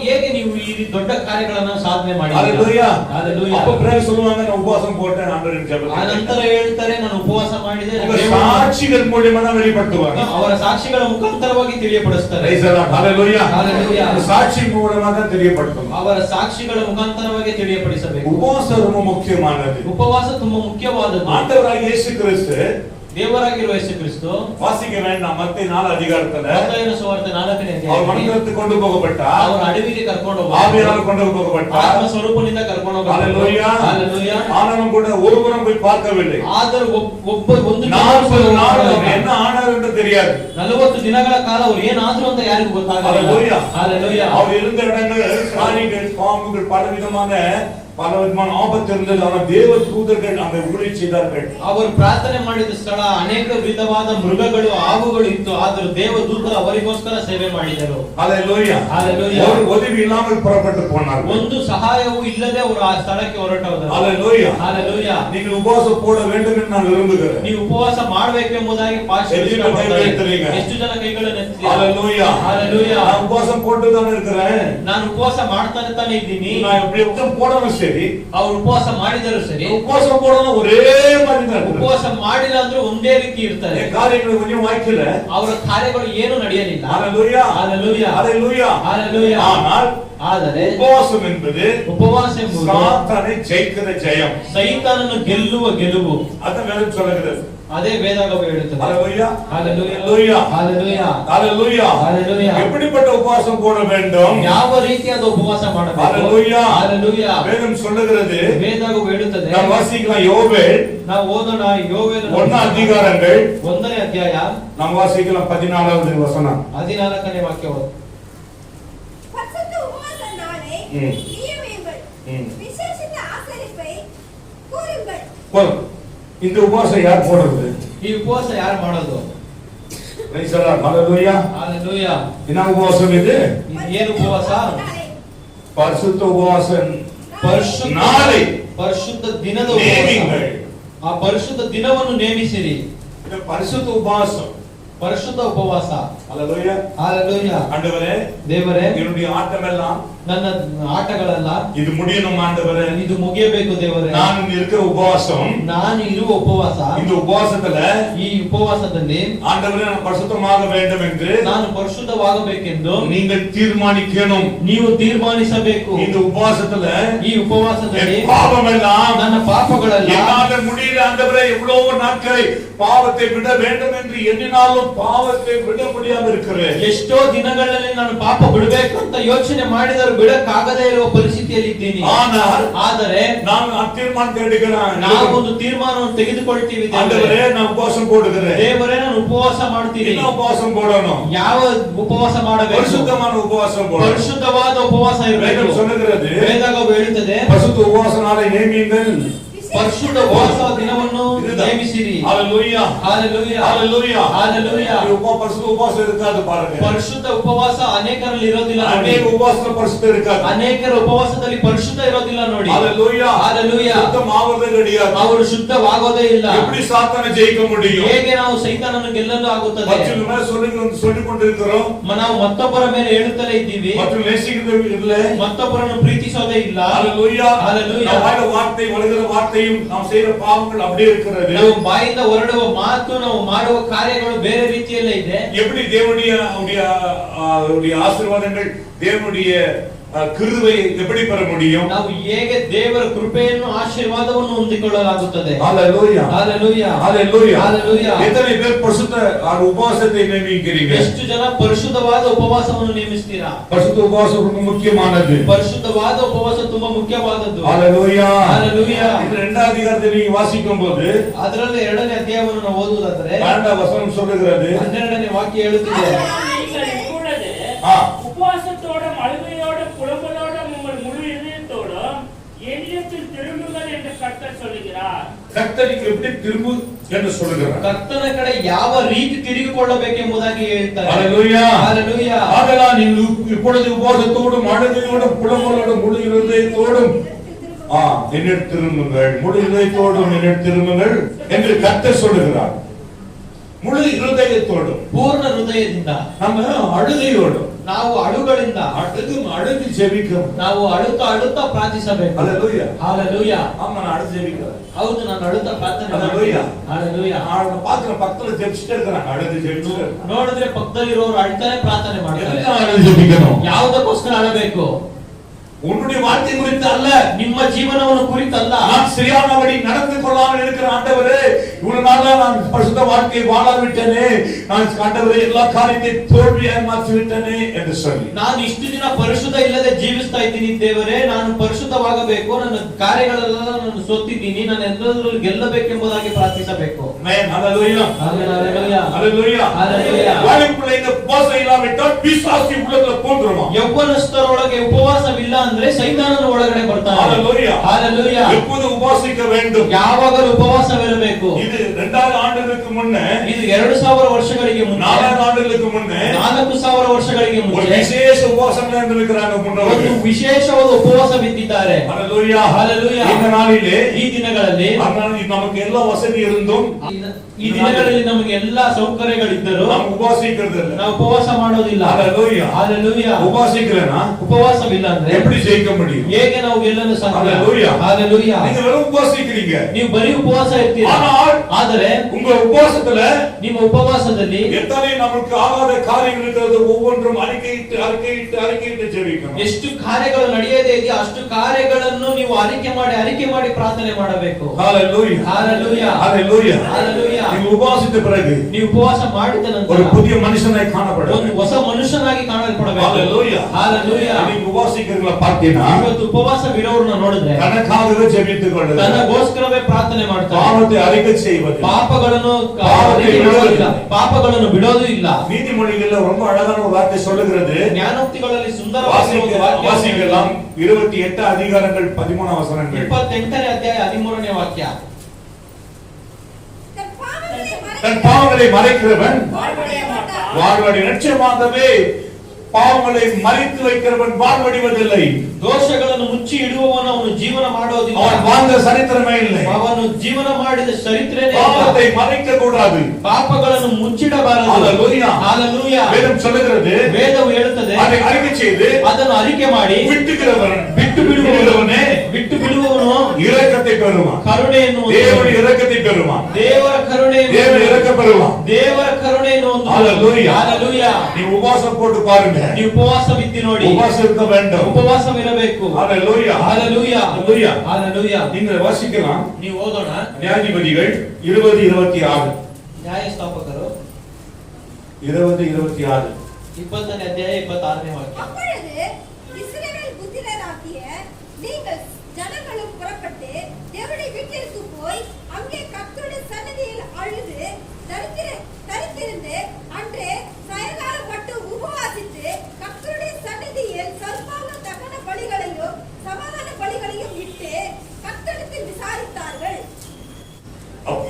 ಹೇಗೆ ನೀವು ಈ ದೊಡ್ಡ ಕಾರ್ಯಗಳನ್ನು ಸಾಧನೆ ಮಾಡಿದ್ದೀರಾ? ஹalleluya ஹalleluya. அப்ப பிறகு சொல்லுவாங்க, நான் உபவாசம் போட்டேன் ஆண்டவரின் ஜெபத்தை. ಆ ನಂತರ ಹೇಳ್ತಾರೆ, ನಾನು ಉಪವಾಸ ಮಾಡಿದೆ. சாட்சிகள் மூலமா தான் வெளிப்படுத்துவாங்க. ಅವರ ಸಾಕ್ಷಿಗಳ ಮುಖಾಂತರವಾಗಿ ತಿಳಿಯಪಡಿಸ್ತಾರೆ. Praise the Lord. ஹalleluya ஹalleluya. சாட்சி மூலமா தான் தெரியப்படுத்தும். ಅವರ ಸಾಕ್ಷಿಗಳ ಮುಖಾಂತರವಾಗಿ ತಿಳಿಯಪಡಿಸಬೇಕು. உபவாசம் ரொம்ப முக்கியமானது. ಉಪವಾಸ ತುಂಬಾ ಮುಖ್ಯವಾದದ್ದು. ஆண்டவராகிய இயேசு கிறிஸ்து ದೇವರಾಗಿರುವ ಯೇಸು ಕ್ರಿಸ್ತು வாசிக்க வேண்டாம், மத்தேயு 4 அதிகாரத்துல ಮತ್ತಾಯನ ಸುವಾರ್ತೆ 4ನೇ அவர் ಅಧ್ಯಾಯದಲ್ಲಿ மனிதத்துக்கு கொண்டு போகப்பட்டார். ಅವರು ಅಡವಿಗೆ ಕರ್ಕೊಂಡು ஆவியானவர் கொண்டு போகப்பட்டார். ಆತ್ಮ ಸ್ವರೂಪನಿಂದ ಕರ್ಕೊಂಡು ஹalleluya ஹalleluya. ஆனாலும் கூட ஒருவரும் போய் பார்க்கவில்லை. ಆದರೂ ಒಬ್ಬ ಒಂದು 40 நாள் அவர் என்ன ஆனார் என்று தெரியாது. 40 ದಿನಗಳ ಕಾಲ ಅವರು ಏನಾದ್ರು ಅಂತ ಯಾರಿಗೂ ಗೊತ್ತಾಗಲಿಲ್ಲ. ஹalleluya ஹalleluya. அவர் இருந்த இடங்கள் பிராணிகள், பாம்புகள், பலவிதமான ஆபத்து இருந்தது. ஆனால் தேவ தூதர்கள் அங்கே ஊழிய செய்தார்கள். ಅವರು ಪ್ರಾರ್ಥನೆ ಮಾಡಿದ ಸ್ಥಳ ಅನೇಕ ವಿಧವಾದ ಮೃಗಗಳು, ಹಾವುಗಳು ಇತ್ತು. ಆದರೂ ದೇವದೂತರು ಅವರಿಗೋಸ್ಕರ ಸೇವೆ ಮಾಡಿದರು. ஹalleluya ஹalleluya. ஒரு உதவி இல்லாமல் புறப்பட்டு போனார்கள். ಒಂದು ಸಹಾಯವೂ ಇಲ್ಲದೆ ಅವರು ಆ ಸ್ಥಳಕ್ಕೆ ಹೊರಟವರು. ஹalleluya ஹalleluya. நீங்கள் உபவாசம் போட வேண்டும் என்று நான் விரும்புகிறேன். ನೀವು ಉಪವಾಸ ಮಾಡಬೇಕೆಂಬುದಾಗಿ ಎಷ್ಟು ಜನ ಕೈಗಳನ್ನು ಎತ್ತಿದ್ದೀರಾ? ஹalleluya ஹalleluya. நான் உபவாசம் போட்டு தான் இருக்கிறேன். ನಾನು ಉಪವಾಸ ಮಾಡ್ತಾನೆ ಇದ್ದೀನಿ. நான் எப்படி போடணும் சரி, ಅವರು ಉಪವಾಸ ಮಾಡಿದರು ಸರಿ, உபவாசம் போடணும் ஒரே மாதிரி தான். ಉಪವಾಸ ಮಾಡಿಲ್ಲ ಅಂದ್ರೆ ಒಂದೇ ರೀತಿ ಇರ್ತಾರೆ. காரியங்கள் கொஞ்சம் வாய்க்கல, ಅವರ ಕಾರ್ಯಗಳು ಏನು ನಡೆಯಲಿಲ್ಲ. ஹalleluya ஹalleluya. ஹalleluya ஹalleluya. ஆனால் ಆದರೆ உபவாசம் என்பது ಉಪವಾಸ ಎಂಬುದು சாத்தானை ஜெயிக்கிற ஜெயம். ಸೈತಾನನ್ನು ಗೆಲ್ಲುವ ಗೆಲುವು. அதான் வேதம் சொல்லுகிறது. ಅದೇ ವೇದಗಳು ಹೇಳುತ್ತದೆ. ஹalleluya ஹalleluya. ஹalleluya. ஹalleluya ஹalleluya. எப்படிப்பட்ட உபவாசம் போட வேண்டும்? ಯಾವ ರೀತಿಯಾದ ಉಪವಾಸ ಮಾಡಬೇಕು? ஹalleluya. ஹalleluya. வேதம் சொல்லுகிறது. ವೇದಗಳು ಹೇಳುತ್ತದೆ. நாம் வாசிக்கலாம் யோவேல். ನಾವು ಓದೋಣ ಯೋವೇಲ 1 அதிகாரங்கள் 1ನೇ ಅಧ್ಯಾಯ. நாம் வாசிக்கலாம் 14வது வசனம். 14ನೇ ವಾಕ್ಯ ಓದು. பரிசுத்த உபவாச நாளை நியமியுங்கள். விசேஷித்த ஆசரிப்பை கூறுங்கள். போதும். இந்த உபவாசம் யார் போடுறது? ಈ ಉಪವಾಸ ಯಾರು ಮಾಡೋದು? Praise the Lord. ஹalleluya. ஹalleluya. என்ன உபவாசம் இது? ಏನು ಉಪವಾಸ? பரிசுத்த உபவாசம். ಪರಿಶುದ್ಧ நாளை ಪರಿಶುದ್ಧ ದಿನದ நேமிங்கள். ಆ ಪರಿಶುದ್ಧ ದಿನವನ್ನು ನೇಮಿಸಿರಿ. இந்த பரிசுத்த உபவாசம், ಪರಿಶುದ್ಧ ಉಪವಾಸ. ஹalleluya. ஹalleluya. ஆண்டவரே, ದೇವರೇ, என்னுடைய ஆட்டம் எல்லாம் ನನ್ನ ಆಟಗಳೆಲ್ಲ இது முடியணும் ஆண்டவரே. ಇದು ಮುಗಿಯಬೇಕು ದೇವರೇ. நான் இருக்கிற உபவாசம், ನಾನು ಇರುವ ಉಪವಾಸ, இந்த உபவாசத்துல ಈ ಉಪವಾಸದಲ್ಲಿ ஆண்டவரே நான் பரிசுத்தமாக வேண்டும் என்று ನಾನು ಪರಿಶುದ್ಧವಾಗಬೇಕೆಂದು நீங்கள் தீர்மானிக்கணும். ನೀವು ತೀರ್ಮಾನಿಸಬೇಕು. இந்த உபவாசத்துல ಈ ಉಪವಾಸದಲ್ಲಿ என் பாவம் எல்லாம் ನನ್ನ ಪಾಪಗಳೆಲ್ಲ என்னால முடியல ஆண்டவரே, எவ்வளவு நாட்களை பாவத்தை விட வேண்டும் என்று எண்ணினாலும் பாவத்தை விட முடியாம இருக்கிறேன். ಎಷ್ಟೋ ದಿನಗಳಲ್ಲಿ ನಾನು ಪಾಪ ಬಿಡಬೇಕು ಅಂತ ಯೋಚನೆ ಮಾಡಿದರೂ ಬಿಡಕ್ಕಾಗದೇ ಇರುವ ಪರಿಸ್ಥಿತಿಯಲ್ಲಿ ಇದ್ದೀನಿ. ಆದರೆ நான் தீர்மானம் எடுக்கிறேன். ನಾವು ಒಂದು ತೀರ್ಮಾನವನ್ನು ತೆಗೆದುಕೊಳ್ತೀವಿ. ஆண்டவரே நான் உபவாசம் போடுகிறேன். ದೇವರೇ ನಾನು ಉಪವಾಸ ಮಾಡ್ತೀನಿ. என்ன உபவாசம் போடணும்? ಯಾವ ಉಪವಾಸ ಮಾಡಬೇಕು? பரிசுத்தமான உபவாசம் போடணும். ಪರಿಶುದ್ಧವಾದ ಉಪವಾಸ ಇರಬೇಕು. வேதம் சொல்லுகிறது, ವೇದಗಳು ಹೇಳುತ್ತದೆ, பரிசுத்த உபவாச நாளை நேமியுங்கள். ಪರಿಶುದ್ಧ ಉಪವಾಸ ದಿನವನ್ನು ನೇಮಿಸಿರಿ. ஹalleluya. ஹalleluya. ஹalleluya. ஹalleluya. பரிசுத்த உபவாசம் இருக்காது பாருங்க. ಪರಿಶುದ್ಧ ಉಪವಾಸ ಅನೇಕರಲ್ಲಿ ಇರೋದಿಲ್ಲ ನೋಡಿ. அநேக உபவாசத்துல பரிசுத்தம் இருக்காது. ಅನೇಕರ ಉಪವಾಸದಲ್ಲಿ ಪರಿಶುದ್ಧ ಇರೋದಿಲ್ಲ ನೋಡಿ. ஹalleluya. ஹalleluya. சுத்தமாவதே கிடையாது. ಅವರು ಶುದ್ಧವಾಗೋದೇ ಇಲ್ಲ. எப்படி சாத்தானை ஜெயிக்க முடியும்? ಹೇಗೆ ನಾವು ಸೈತಾನನನ್ನು ಗೆಲ್ಲಲು ಆಗುತ್ತದೆ? மற்றவங்க மேல சொல்லிக் கொண்டிருக்கிறோம். ನಾವು ಮತ್ತೊಬ್ಬರ ಮೇಲೆ ಹೇಳುತ್ತಲೇ ಇದ್ದೀವಿ. மற்றவங்க நேசிக்கிறது இல்ல. ಮತ್ತೊಬ್ಬರನ್ನು ಪ್ರೀತಿಸೋದೇ ಇಲ್ಲ. ஹalleluya. ஹalleluya. நம்ம வாயில வார்த்தை வருகிற வார்த்தையும் நாம் செய்யற பாவங்கள் அப்படியே இருக்கிறது. ನಾವು ಬಾಯಿಂದ ಹೊರಡುವ ಮಾತು, ನಾವು ಮಾಡುವ ಕಾರ್ಯಗಳು ಬೇರೆ ರೀತಿಯಲ್ಲೇ ಇದೆ. எப்படி தேவனுடைய ஆசீர்வாதங்கள், தேவனுடைய கிருபை எப்படி பெற முடியும்? ನಾವು ಹೇಗೆ ದೇವರ ಕೃಪೆಯನ್ನು ಆಶೀರ್ವಾದವನ್ನು ಹೊಂದಿಕೊಳ್ಳಲಾಗುತ್ತದೆ? ஹalleluya ஹalleluya ஹalleluya ஹalleluya. எத்தனை பேர் பரிசுத்த உபவாசத்தை நியமிக்கிறீங்க? ಎಷ್ಟು ಜನ ಪರಿಶುದ್ಧವಾದ ಉಪವಾಸವನ್ನು ನೇಮಿಸ್ತೀರಾ? பரிசுத்த உபவாசம் ரொம்ப முக்கியமானது. ಪರಿಶುದ್ಧವಾದ ಉಪವಾಸ ತುಂಬಾ ಮುಖ್ಯವಾದದ್ದು. ஹalleluya ஹalleluya. இந்த இரண்டாவது அதிகாரத்தை நீங்க வாசிக்கும்போது ಅದರಲ್ಲಿ 2ನೇ ಅಧ್ಯಾಯವನ್ನು ನಾವು ಓದುವುದಾದರೆ 12வது வசனம் சொல்லுகிறது. 12ನೇ ವಾಕ್ಯ ಹೇಳುತ್ತಿದೆ, நீங்கள் இப்பொழுது உபவாசத்தோடும் அழுகையோடும் புலம்பலோடும் உங்கள் முழு இதயத்தோடும் என்னிடத்தில் திரும்புங்கள் என்று கர்த்தர் சொல்லுகிறார். கர்த்தருக்கு எப்படி திரும்பு என்று சொல்லுகிறார். ಕರ್ತನ ಕಡೆ ಯಾವ ರೀತಿ ತಿರುಗಿಕೊಳ್ಳಬೇಕೆಂಬುದಾಗಿ ಹೇಳ್ತಾರೆ. ஹalleluya ஹalleluya. ஆதலால் நீங்கள் இப்பொழுது உபவாசத்தோடும் அழுகையோடும் புலம்பலோடும் முழு இதயத்தோடும் என்னிடத்தில் திரும்புங்கள், முழு இதயத்தோடும் என்னிடத்தில் திரும்புங்கள் என்று கர்த்தர் சொல்லுகிறார். முழு இருதயத்தோடும் ಪೂರ್ಣ ಹೃದಯದಿಂದ நம்ம அழுகையோடும் ನಾವು ಅಳುಗಳಿಂದ அழுது ஜெபிக்கணும். ನಾವು ಅಳುತ್ತಾ ಪ್ರಾರ್ಥಿಸಬೇಕು. ஹalleluya ஹalleluya. ஆமா நான் அழுது ஜெபிக்கிறேன். ಹೌದು, ನಾನು ಅಳುತ್ತಾ ಪ್ರಾರ್ಥನೆ ஹalleluya ಮಾಡ್ತೀನಿ. ஹalleluya. நான் பாக்குற பக்கத்துல ஜெபிச்சிட்டே இருக்காங்க, அழுது ஜெபிச்சிட்டு. ನೋಡಿದ್ರೆ ಪಕ್ಕದಲ್ಲಿರೋರು ಅಳ್ತಾನೆ ಪ್ರಾರ್ಥನೆ ಮಾಡ್ತಾರೆ. எதுக்கு அழுது ஜெபிக்கணும்? ಯಾವುದಕ್ಕೋಸ್ಕರ ಅಳಬೇಕು? உன்னுடைய வாழ்க்கை குறித்து அல்ல, ನಿಮ್ಮ ಜೀವನವನ್ನು ಕುರಿತಲ್ಲ. நான் சரியானபடி நடந்து கொள்ளாமல் இருக்கிற ஆண்டவரே, இவ்வளவு நாளா நான் பரிசுத்த வாழ்க்கை வாழாவிட்டேனே, நான் ஆண்டவரே எல்லா காரியத்தை தோல்வியாய் மாற்றி விட்டேனே என்று சொல்லி ನಾನು ಇಷ್ಟು ದಿನ ಪರಿಶುದ್ಧ ಇಲ್ಲದೆ ಜೀವಿಸ್ತಾ ಇದ್ದೀನಿ ದೇವರೇ, ನಾನು ಪರಿಶುದ್ಧವಾಗಬೇಕು, ನನ್ನ ಕಾರ್ಯಗಳೆಲ್ಲ ನಾನು ಸೋತಿದ್ದೀನಿ, ನಾನು ಎಲ್ಲದರಲ್ಲೂ ಗೆಲ್ಲಬೇಕೆಂಬುದಾಗಿ ಪ್ರಾರ್ಥಿಸಬೇಕು. ஆமென். ஹalleluya ஹalleluya. ஹalleluya ஹalleluya. வாழ்க்கைக்குள்ள இந்த உபவாசம் இல்லாவிட்டால் பிசாசு உள்ளத்துல போன்றுமா. ಯೌವನಸ್ಥರೊಳಗೆ ಉಪವಾಸವಿಲ್ಲ ಅಂದ್ರೆ ಸೈತಾನನ ಒಳಗಡೆ ಬರ್ತಾನೆ. ஹalleluya ஹalleluya. எப்போது உபவாசிக்க வேண்டும்? ಯಾವಾಗಲೂ ಉಪವಾಸವಿರಬೇಕು. இது 2000 ஆண்டுகளுக்கு முன்ன, ಇದು 2000 ವರ್ಷಗಳಿಗೆ ಮುಂಚೆ, 4000 ஆண்டுகளுக்கு முன்ன 4000 ವರ್ಷಗಳಿಗೆ ஒரு ಮುಂಚೆ விசேஷ உபவாசங்கள் இருந்திருக்கிறாங்க ಒಂದು முன்னோர்கள். ವಿಶೇಷವಾದ ಉಪವಾಸವಿದ್ದಿದ್ದಾರೆ. ஹalleluya ஹalleluya. இந்த நாளிலே ಈ ದಿನಗಳಲ್ಲಿ நமக்கு எல்லா வசதி இருந்தும் ಈ ದಿನಗಳಲ್ಲಿ ನಮಗೆ ಎಲ್ಲಾ ಸೌಕರ್ಯಗಳಿದ್ದರೂ நாம் உபவாசிக்கிறது இல்ல. ನಾವು ಉಪವಾಸ ಮಾಡೋದಿಲ್ಲ. ஹalleluya ஹalleluya. உபவாசிக்கலனா ಉಪವಾಸವಿಲ್ಲ ಅಂದ್ರೆ எப்படி ஜெயிக்க முடியும்? ಹೇಗೆ ನಾವು ಗೆಲ್ಲಲು ಸಾಧ್ಯ? ஹalleluya. ஹalleluya. நீங்க வெறும் உபவாசிக்கிறீங்க, ನೀವು ಬರೀ ಉಪವಾಸ ಇರ್ತೀರಾ, ಆದರೆ உங்க உபவாசத்துல ನಿಮ್ಮ ಉಪವಾಸದಲ್ಲಿ எத்தனை நமக்கு ஆகாத காரியங்கள் இருக்கிறது ஒவ்வொன்றும் அறிக்கையிட்டு ஜெபிக்கணும். ಎಷ್ಟು ಕಾರ್ಯಗಳು ನಡೆಯದೇ ಇದೆಯೋ ಅಷ್ಟು ಕಾರ್ಯಗಳನ್ನು ನೀವು ಅರಿಕೆ ಮಾಡಿ ಪ್ರಾರ್ಥನೆ ಮಾಡಬೇಕು. ஹalleluya ஹalleluya. ஹalleluya ஹalleluya. நீங்க உபவாசித்த பிறகு ನೀವು ಉಪವಾಸ ಮಾಡಿದ ஒரு ನಂತರ புதிய மனுஷனாய் காணப்பட ಒಂದು ಹೊಸ ಮನುಷ್ಯನಾಗಿ ಕಾಣಲ್ಪಡಬೇಕು. ஹalleluya ஹalleluya. நீங்க உபவாசிக்கிறவங்கள பார்த்தீங்கன்னா ಇವತ್ತು ಉಪವಾಸವಿರೋರನ್ನ ನೋಡಿದ್ರೆ தனக்காகவே ஜெபித்துக் கொள்ளுங்க, ತನಗೋಸ್ಕರವೇ ಪ್ರಾರ್ಥನೆ ಮಾಡ್ತಾರೆ. பாவத்தை அறிக்கை செய்வது, ಪಾಪಗಳನ್ನು ಬಿಡೋದು ಇಲ್ಲ. நீதிமொழிகள்ல ரொம்ப அழகான ஒரு வார்த்தை சொல்லுகிறது. ಜ್ಞಾನೋಕ್ತಿಗಳಲ್ಲಿ ಸುಂದರವಾದ ಒಂದು ವಾಕ್ಯ. வாசிக்கலாம் 28 அதிகாரங்கள் 13 வசனங்கள். 28ನೇ ಅಧ್ಯಾಯ 13ನೇ ವಾಕ್ಯ. தன் பாவங்களை மறைக்கிறவன் வாழ்வடைய மாட்டான். வாழ்வடை நிச்சயமாகவே பாவங்களை மறைத்து வைக்கிறவன் வாழ்வடைவதில்லை. ದೋಷಗಳನ್ನು ಮುಚ್ಚಿ ಇಡುವವನು ಅವನು ಜೀವನ ಮಾಡೋದಿಲ್ಲ. அவன் வாழ்ந்த சரித்திரமே இல்லை. ಅವನು ಜೀವನ ಮಾಡಿದ ಚರಿತ್ರೆನೇ ಇಲ್ಲ. பாவத்தை மறைக்க கூடாது, ಪಾಪಗಳನ್ನು ಮುಚ್ಚಿಡಬಾರದು. ஹalleluya. ஹalleluya. வேதம் சொல்லுகிறது, ವೇದವು ಹೇಳುತ್ತದೆ, அதை அறிக்கை செய்து ಅದನ್ನು ಅರಿಕೆ ಮಾಡಿ விட்டுகிறவன் ಬಿಟ್ಟು ಬಿಡುವವನೇ இரக்கத்தை பெறுவான். ಕರುಣೆಯನ್ನು தேவனுடைய இரக்கத்தை பெறுவான். ದೇವರ ಕರುಣೆಯನ್ನು தேவன் இரக்க பெறுவான். ದೇವರ ಕರುಣೆಯನ್ನು ಹೊಂದುವ. ஹalleluya. ஹalleluya. நீ உபவாசம் போட்டு பாருங்க, நீ உபவாಸವಿದ್ದು ನೋಡಿ. உபவாசம் இருக்க வேண்டும், ಉಪವಾಸವಿರಬೇಕು. ஹalleluya. ஹalleluya. ஹalleluya. ஹalleluya. நீங்கள் வாசிக்கலாம் ನೀವು ಓದೋಣ. நியாயாதிபதிகள் 20:26. ನ್ಯಾಯಸ್ಥಾಪಕರು 20:26. 20ನೇ ಅಧ್ಯಾಯ 26ನೇ ವಾಕ್ಯ. அப்பொழுது இஸ்ரவேல் புத்திரராகிய நீங்கள் ஜனங்களும் புறப்பட்டு தேவனுடைய வீட்டிற்கு போய் அங்கே கர்த்தருடைய சன்னதியில் அழுது தரித்திருந்து அன்றே சாயங்காலம் மட்டும் உபவாசித்து கர்த்தருடைய சன்னதியில் சர்வாங்க தகன பலிகளையும் சமாதான பலிகளையும் இட்டு கர்த்தரிடத்தில் விசாரித்தார்கள்.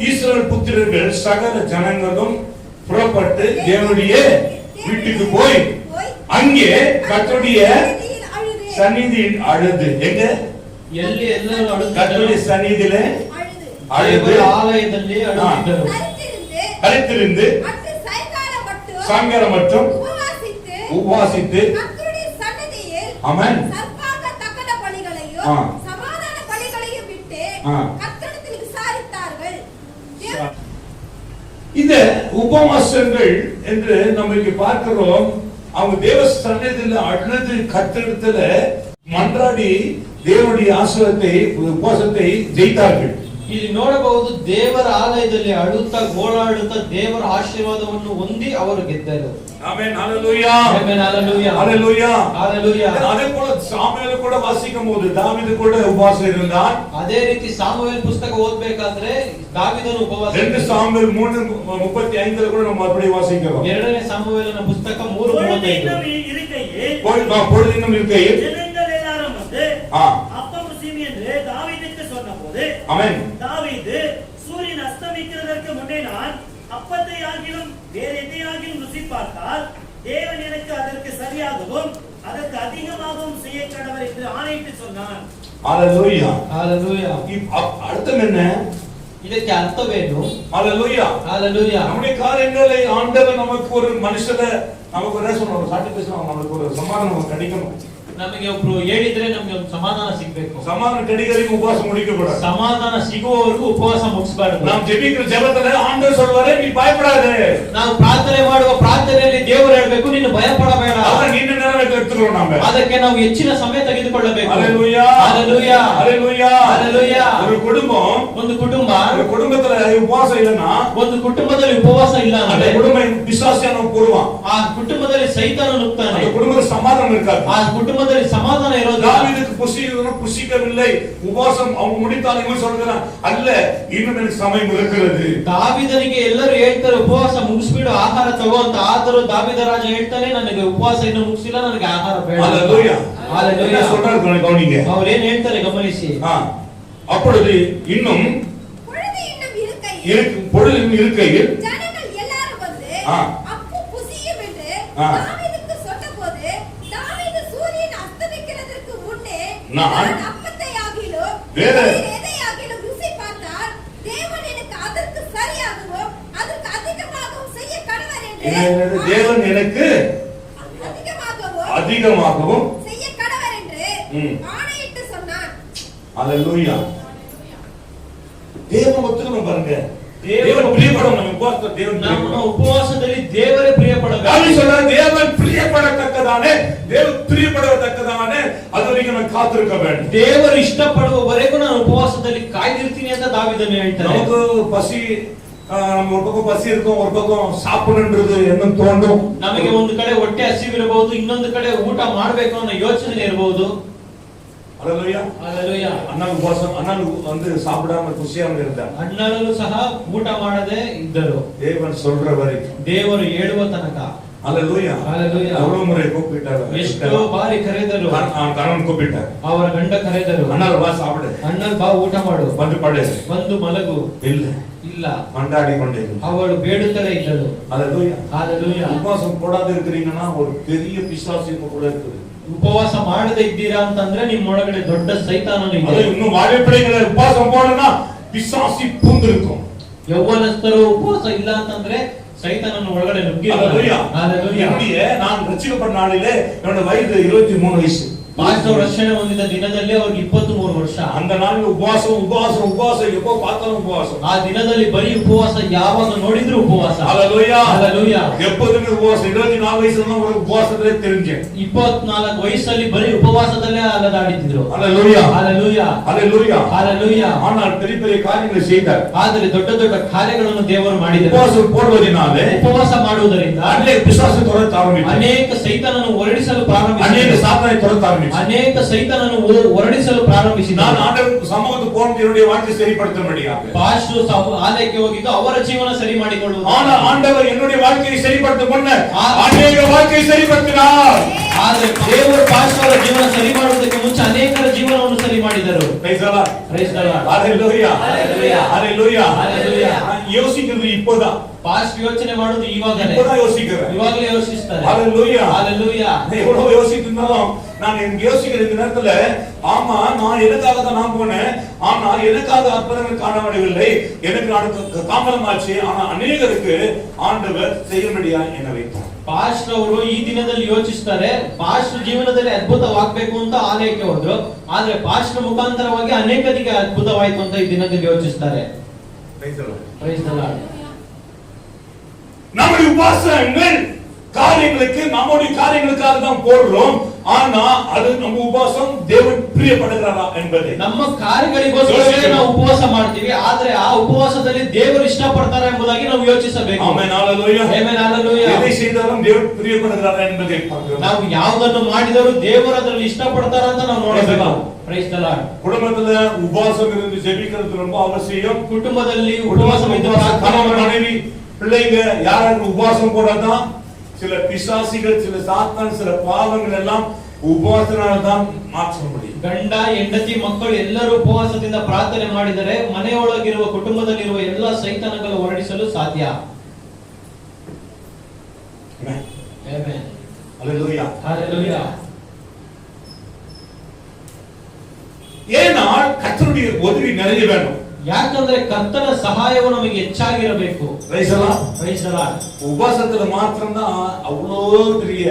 இஸ்ரவேல் புத்திரர்கள் சகல ஜனங்களும் புறப்பட்டு தேவனுடைய வீட்டுக்கு போய் அங்கே கர்த்தருடைய சந்நிதியில் அழுது. எங்க? ಎಲ್ಲಿ ಎಲ್ಲರೂ கர்த்தருடைய சந்நிதியிலே அழுது ஆலயದಲ್ಲಿ ಅಳುತ್ತಿದ್ದರು. தரித்திருந்து சாயங்காலம் மட்டும் உபவாசித்து ஆமென் சர்வாங்க தகன பலிகளையும் சமாதான பலிகளையும் விட்டு கர்த்தரிடத்தில் விசாரித்தார்கள். இந்த உபவாசங்கள் என்று நமக்கு பார்க்கிறோம். அவங்க தேவ சன்னதியில அழுது கத்தெடுத்துல மன்றாடி தேவனுடைய ஆசீர்வாதத்தை உபவாசத்தை ஜெயித்தார்கள். ಇಲ್ಲಿ ನೋಡಬಹುದು ದೇವರ ಆಲಯದಲ್ಲಿ ಅಳುತ್ತಾ ಗೋಳಾಡುತ್ತಾ ದೇವರ ಆಶೀರ್ವಾದವನ್ನು ಹೊಂದಿ ಅವರು ಗೆದ್ದರು. ஆமென். ஹalleluya. ಆಮೆನ್. ಹalleluya. ஹalleluya. ಹalleluya. அதே போல சாமுவேல் கூட வாசிக்கும்போது தாவீது கூட உபவாசம் இருந்தான். ಅದೇ ರೀತಿ ಸಾಮುವೇಲ್ ಪುಸ್ತಕ ಓದಬೇಕಾದ್ರೆ ದಾವೀದನು ಉಪವಾಸ. 2 ಸಾಮುವೇಲ್ 3:35 கூட நம்ம மறுபடியும் வாசிக்கிறோம். ಎರಡನೇ ಸಾಮುವೇಲನ ಪುಸ್ತಕ 3:35. பொழுது இன்னும் இருக்கையில் ஜனங்கள் எல்லாரும் வந்து அப்பம் ருசியும் என்று தாவீதுக்கு சொன்னபோது ஆமென். தாவீது சூரியன் அஸ்தமிக்கிறதற்கு முன்னே நான் அப்பத்தை ஆகிலும் வேற எதையாகிலும் ருசி பார்த்தால் தேவன் எனக்கு அதற்கு சரியாகவும் அதற்கு அதிகமாகவும் செய்ய கடவர் என்று ஆணையிட்டு சொன்னான். ஹalleluya. ஹalleluya. அர்த்தம் என்ன? ಇದಕ್ಕೆ ಅರ್ಥವೇನು? ஹalleluya. ஹalleluya. நம்முடைய காரியங்களை ஆண்டவர் நமக்கு ஒரு மனுஷனை நமக்கு என்ன சொல்லணும், சாட்டி பேசணும், நமக்கு ஒரு சமாதானம் கிடைக்கணும். ನಮಗೆ ಒಬ್ರು ಹೇಳಿದ್ರೆ ನಮಗೆ ಒಂದು ಸಮಾಧಾನ ಸಿಗಬೇಕು. சமாதான கிடைக்கிறதுக்கு உபவாசம் முடிக்கக்கூடாது. ಸಮಾಧಾನ ಸಿಗುವವರೆಗೂ ಉಪವಾಸ ಮುಗಿಸಬಾರದು. நாம் ஜெபிக்கிற ஜெபத்துல ஆண்டவர் சொல்வாரே நீ பயப்படாதே. ನಾವು ಪ್ರಾರ್ಥನೆ ಮಾಡುವ ಪ್ರಾರ್ಥನೆಯಲ್ಲಿ ದೇವರು ಹೇಳಬೇಕು ನೀನು ಭಯಪಡಬೇಡ. ಅದ ನಿನ್ನ ನೆರವೇರಿಸಿ எடுத்துறோம் நாம. ಅದಕ್ಕೆ ನಾವು ಹೆಚ್ಚಿನ ಸಮಯ ತೆಗೆದುಕೊಳ್ಳಬೇಕು. ஹalleluya. ஹalleluya. ஹalleluya. ஹalleluya. ஒரு குடும்பம், ಒಂದು ಕುಟುಂಬ, ஒரு குடும்பத்துல உபவாசம் இல்லனா, ಒಂದು ಕುಟುಂಬದಲ್ಲಿ ಉಪವಾಸ ಇಲ್ಲ அந்த ಅಂದ್ರೆ குடும்பம் பிசாசியான போடுவான். ಆ ಕುಟುಂಬದಲ್ಲಿ ಸೈತಾನ ನುಗ್ತಾನೆ. அந்த குடும்பத்துல சமாதானம் இருக்காது. ಆ ಕುಟುಂಬದಲ್ಲಿ ಸಮಾಧಾನ ಇರೋದಿಲ್ಲ. தாவீதுக்கு புசிக்கவில்லை, உபவாசம் அவன் முடித்தான். இவன் சொல்றான் அல்ல, இன்னும் எனக்கு சமயம் இருக்கிறது. ದಾವೀದನಿಗೆ ಎಲ್ಲರೂ ಹೇಳ್ತಾರೆ ಉಪವಾಸ ಮುಗಿಸ್ಬಿಡು ಆಹಾರ ತಗೋ ಅಂತ. ಆದರೂ ದಾವೀದ ರಾಜ ಹೇಳ್ತಾನೆ ನನಗೆ ಉಪವಾಸ ಇನ್ನೂ ಮುಗಿಸಿಲ್ಲ, ನನಗೆ ಆಹಾರ ಬೇಡ. ஹalleluya. ஹalleluya. சொல்றாரு கவனிங்க. ಅವರು ಏನ್ ಹೇಳ್ತಾರೆ ಗಮನಿಸಿ. அப்பொழுது இன்னும் பொழுது இன்னும் இருக்கையில் ஜனங்கள் எல்லாரும் வந்து அப்போ புசியும் என்று தாவீதுக்கு சொன்னபோது தாவீது சூரியன் அஸ்தமிக்கிறதற்கு முன்னே நான் அப்பத்தை ஆகிலும் வேற எதையாகிலும் ருசி பார்த்தால் தேவன் எனக்கு அதற்கு சரியாகவும் அதற்கு அதிகமாகவும் செய்ய கடவர் என்று தேவன் எனக்கு அதிகமாகவும் செய்ய கடவர் என்று ஆணையிட்டு சொன்னான். ஹalleluya. தேவன் ஒத்துக்கணும் பாருங்க. தேவன் பிரியப்படணும். நம்ம உபவாச தேவன் ನಮ್ಮ ಉಪವಾಸದಲ್ಲಿ ದೇವರೇ ಪ್ರಿಯಪಡಬೇಕು. ಅಲ್ಲಿ சொல்ற தேவன் பிரியப்படத்தக்கதானே, தேவன் பிரியப்படத்தக்கதானே அதுவரைக்கும் நான் காத்திருக்க வேண்டும். ದೇವರು ಇಷ್ಟಪಡುವವರೆಗೂ ನಾನು ಉಪವಾಸದಲ್ಲಿ ಕಾಯ್ದಿರ್ತೀನಿ ಅಂತ ದಾವೀದನು ಹೇಳ್ತಾನೆ. நமக்கு பசி, நம்ம ஒரு பக்கம் பசி இருக்கும், ஒரு பக்கம் சாப்பிடணும்ன்றது எண்ணம் தோன்றும். ನಮಗೆ ಒಂದು ಕಡೆ ಹೊಟ್ಟೆ ಹಸಿವಿರಬಹುದು, ಇನ್ನೊಂದು ಕಡೆ ಊಟ ಮಾಡಬೇಕು ಅನ್ನೋ ಯೋಚನೆ ಇರಬಹುದು. ஹalleluya. ஹalleluya. அண்ணன் வந்து சாப்பிடாம குசியாம இருந்தார். ಅಣ್ಣನೂ ಸಹ ಊಟ ಮಾಡದೆ ಇದ್ದರು. தேவன் சொல்ற வரைக்கும், ದೇವರು ಹೇಳುವ ತನಕ. ஹalleluya. ஹalleluya. எவ்வளவு முறை கூப்பிட்டாரு, ಎಷ್ಟೋ ಬಾರಿ ಕರೆದರು. கணவன் கூப்பிட்டார், ಅವರ ಗಂಡ ಕರೆದರು. அண்ணன் வா சாப்பிடு, ಅಣ್ಣನ್ ಬಾ ಊಟ ಮಾಡು, வந்து படு, ಒಂದು ಮಲಗು. இல்ல மண்டாடி கொண்டே அவಳು ಬೇಡುತ್ತಲೇ ಇದ್ದಳು. ஹalleluya. ஹalleluya. உபவாசம் போடாத இருக்கிறீங்கன்னா ஒரு பெரிய பிசாசு கூட இருக்குது. ಉಪವಾಸ ಮಾಡದೆ ಇದ್ದೀರಾ ಅಂತಂದ್ರೆ ನಿಮ್ಮ ಒಳಗಡೆ ದೊಡ್ಡ ಸೈತಾನನು ಇದೆ. அது இன்னும் வாழைப்படைகளை உபவாசம் போடணும்னா பிசாசு பூந்திருக்கும். ಯೌವನಸ್ಥರು ಉಪವಾಸ ಇಲ್ಲ ಅಂತಂದ್ರೆ ಸೈತಾನನ ಒಳಗಡೆ ನುಗ್ಗಿರ್ತಾನೆ. ஹalleluya. நான் ரட்சிக்கப்பட்ட நாளிலே என்னோட வயது 23 வயசு. ಪಾಸ್ಟರ್ ರಕ್ಷಣೆ ಹೊಂದಿದ ದಿನದಲ್ಲಿ ಅವರಿಗೆ 23 ವರ್ಷ. அந்த நாளில் உபவாசம் உபவாசம் உபவாசம், எப்போ பார்த்தாலும் உபவாசம். ಆ ದಿನದಲ್ಲಿ ಬರೀ ಉಪವಾಸ, ಯಾವಾಗ ನೋಡಿದ್ರು ಉಪವಾಸ. ஹalleluya. ஹalleluya. எப்போதுமே உபவாசம். 24 வயசுல தான் ஒரு உபவாசத்திலே தெரிஞ்சேன். 24 ವಯಸ್ಸಲ್ಲಿ ಬರೀ ಉಪವಾಸದಲ್ಲೇ ಅಲದಾಡಿದ್ರು. ஹalleluya. ஹalleluya. ஹalleluya. ஹalleluya. ஆனால் பெரிய பெரிய காரியங்களை செய்தார். ಆದರೆ ದೊಡ್ಡ ದೊಡ್ಡ ಕಾರ್ಯಗಳನ್ನು ದೇವರು ಮಾಡಿದರು. உபவாசம் போடுவதனாலே, ಉಪವಾಸ ಮಾಡುವುದರಿಂದ ಅನೇಕ பிசாசு துரத்த ஆரம்பித்தார். ಅನೇಕ ಸೈತಾನನು ಹೊರಡಿಸಲು ಪ್ರಾರಂಭಿಸಿದ. ಅನೇಕ ಸಾತಾನೆ துரத்த ஆரம்பித்தார். ಅನೇಕ ಸೈತಾನನು ಹೊರಡಿಸಲು ಪ್ರಾರಂಭಿಸಿದ. நான் ஆண்டவர் சமூகத்துக்கு போனது என்னுடைய வாழ்க்கை சரிப்படுத்தும்படியாக. ಪಾಸ್ಟರ್ ಆಲಯಕ್ಕೆ ಹೋಗಿದ್ದು ಅವರ ಜೀವನ ಸರಿ ಮಾಡಿಕೊಳ್ಳುವುದು. ஆனால் ஆண்டவர் என்னுடைய வாழ்க்கையை சரிப்படுத்தும் முன்ன அநேக வாழ்க்கையை சரிப்படுத்தினார். ಆದರೆ ದೇವರು ಪಾಸ್ಟರ್ ಜೀವನ ಸರಿ ಮಾಡುವುದಕ್ಕೆ ಮುಂಚೆ ಅನೇಕರ ಜೀವನವನ್ನು ಸರಿ ಮಾಡಿದರು. Praise the Lord. Praise the Lord. Hallelujah. Hallelujah. Hallelujah. Hallelujah. யோசிக்கிறது இப்போதான். ಪಾಸ್ಟ್ ಯೋಚನೆ ಮಾಡೋದು ಇವಾಗಲೇ. இப்போதான் யோசிக்கிறேன். ಇವಾಗಲೇ ಯೋಚಿಸ್ತಾರೆ. Hallelujah. Hallelujah. எவ்வளவு யோசித்திருந்தாலும் நான் எனக்கு யோசிக்கிற இந்த நேரத்துல, ஆமா நான் எனக்காக தான் நான் போனேன், ஆனா எனக்காக அற்புதங்கள் காணப்படவில்லை, எனக்கு தாமதமாச்சு, ஆனா அநேகருக்கு ஆண்டவர் செய்யும்படியா என்னை வைத்தார். ಪಾಸ್ಟ್ ಅವರು ಈ ದಿನದಲ್ಲಿ ಯೋಚಿಸ್ತಾರೆ, ಪಾಸ್ಟ್ ಜೀವನದಲ್ಲಿ ಅದ್ಭುತವಾಗಬೇಕು ಅಂತ ಆಲಯಕ್ಕೆ ಹೋದ್ರು, ಆದ್ರೆ ಪಾಸ್ಟ್ ಮುಖಾಂತರವಾಗಿ ಅನೇಕರಿಗೆ ಅದ್ಭುತವಾಯಿತು ಅಂತ ಈ ದಿನದಲ್ಲಿ ಯೋಚಿಸ್ತಾರೆ. Praise the Lord. Praise the Lord. நம்முடைய உபவாசங்கள் காரியங்களுக்கு நம்முடைய காரியங்களுக்காக தான் போடுறோம். ஆனா அது நம்ம உபவாசம் தேவன் பிரியப்படுகிறாரா என்பதை ನಮ್ಮ ಕಾರ್ಯಗಳಿಗೋಸ್ಕರ ನಾವು ಉಪವಾಸ ಮಾಡ್ತೀವಿ, ಆದ್ರೆ ಆ ಉಪವಾಸದಲ್ಲಿ ದೇವರು ಇಷ್ಟಪಡ್ತಾರಾ ಎಂಬುದಾಗಿ ನಾವು ಯೋಚಿಸಬೇಕು. Amen hallelujah. Amen hallelujah. ಎதை செய்தாலும் தேவன் பிரியப்படுகிறாரா என்பதை பார்க்கிறோம். ನಾವು ಯಾವುದನ್ನು ಮಾಡಿದರೂ ದೇವರು ಅದರಲ್ಲಿ ಇಷ್ಟಪಡ್ತಾರಾ ಅಂತ ನಾವು ನೋಡಬೇಕು. Praise the lord. குடும்பத்துல உபவாசம் இருந்து ஜெபிக்கிறது ரொம்ப அவசியம். ಕುಟುಂಬದಲ್ಲಿ ಉಪವಾಸವಿದ್ದು கணவன் மனைவி பிள்ளைங்க யாரும் உபவாசம் போடாதான் சில பிசாசிகள் சில சாத்தான் சில பாவங்கள் எல்லாம் ಉಪವಾಸನಾல தான் ಮಾತ್ರ முடியும். ಗಂಡ ಹೆಂಡತಿ ಮಕ್ಕಳು ಎಲ್ಲರೂ ಉಪವಾಸದಿಂದ ಪ್ರಾರ್ಥನೆ ಮಾಡಿದರೆ ಮನೆಯೊಳಗಿರುವ ಕುಟುಂಬದಲ್ಲಿರುವ ಎಲ್ಲ ಸೈತಾನಗಳು ಹೊರಡಿಸಲು ಸಾಧ್ಯ. ಆಮೆನ್. ஹalleluya. ஹalleluya. ஏனால் கர்த்தருடைய உதவி நிறைய வேணும். ಯಾಕಂದ್ರೆ ಕರ್ತನ ಸಹಾಯವು ನಮಗೆ ಹೆಚ್ಚಾಗಿರಬೇಕು. Praise the Lord. Praise the Lord. உபவாசத்துல மாத்திரம் தான் அவ்வளோ பெரிய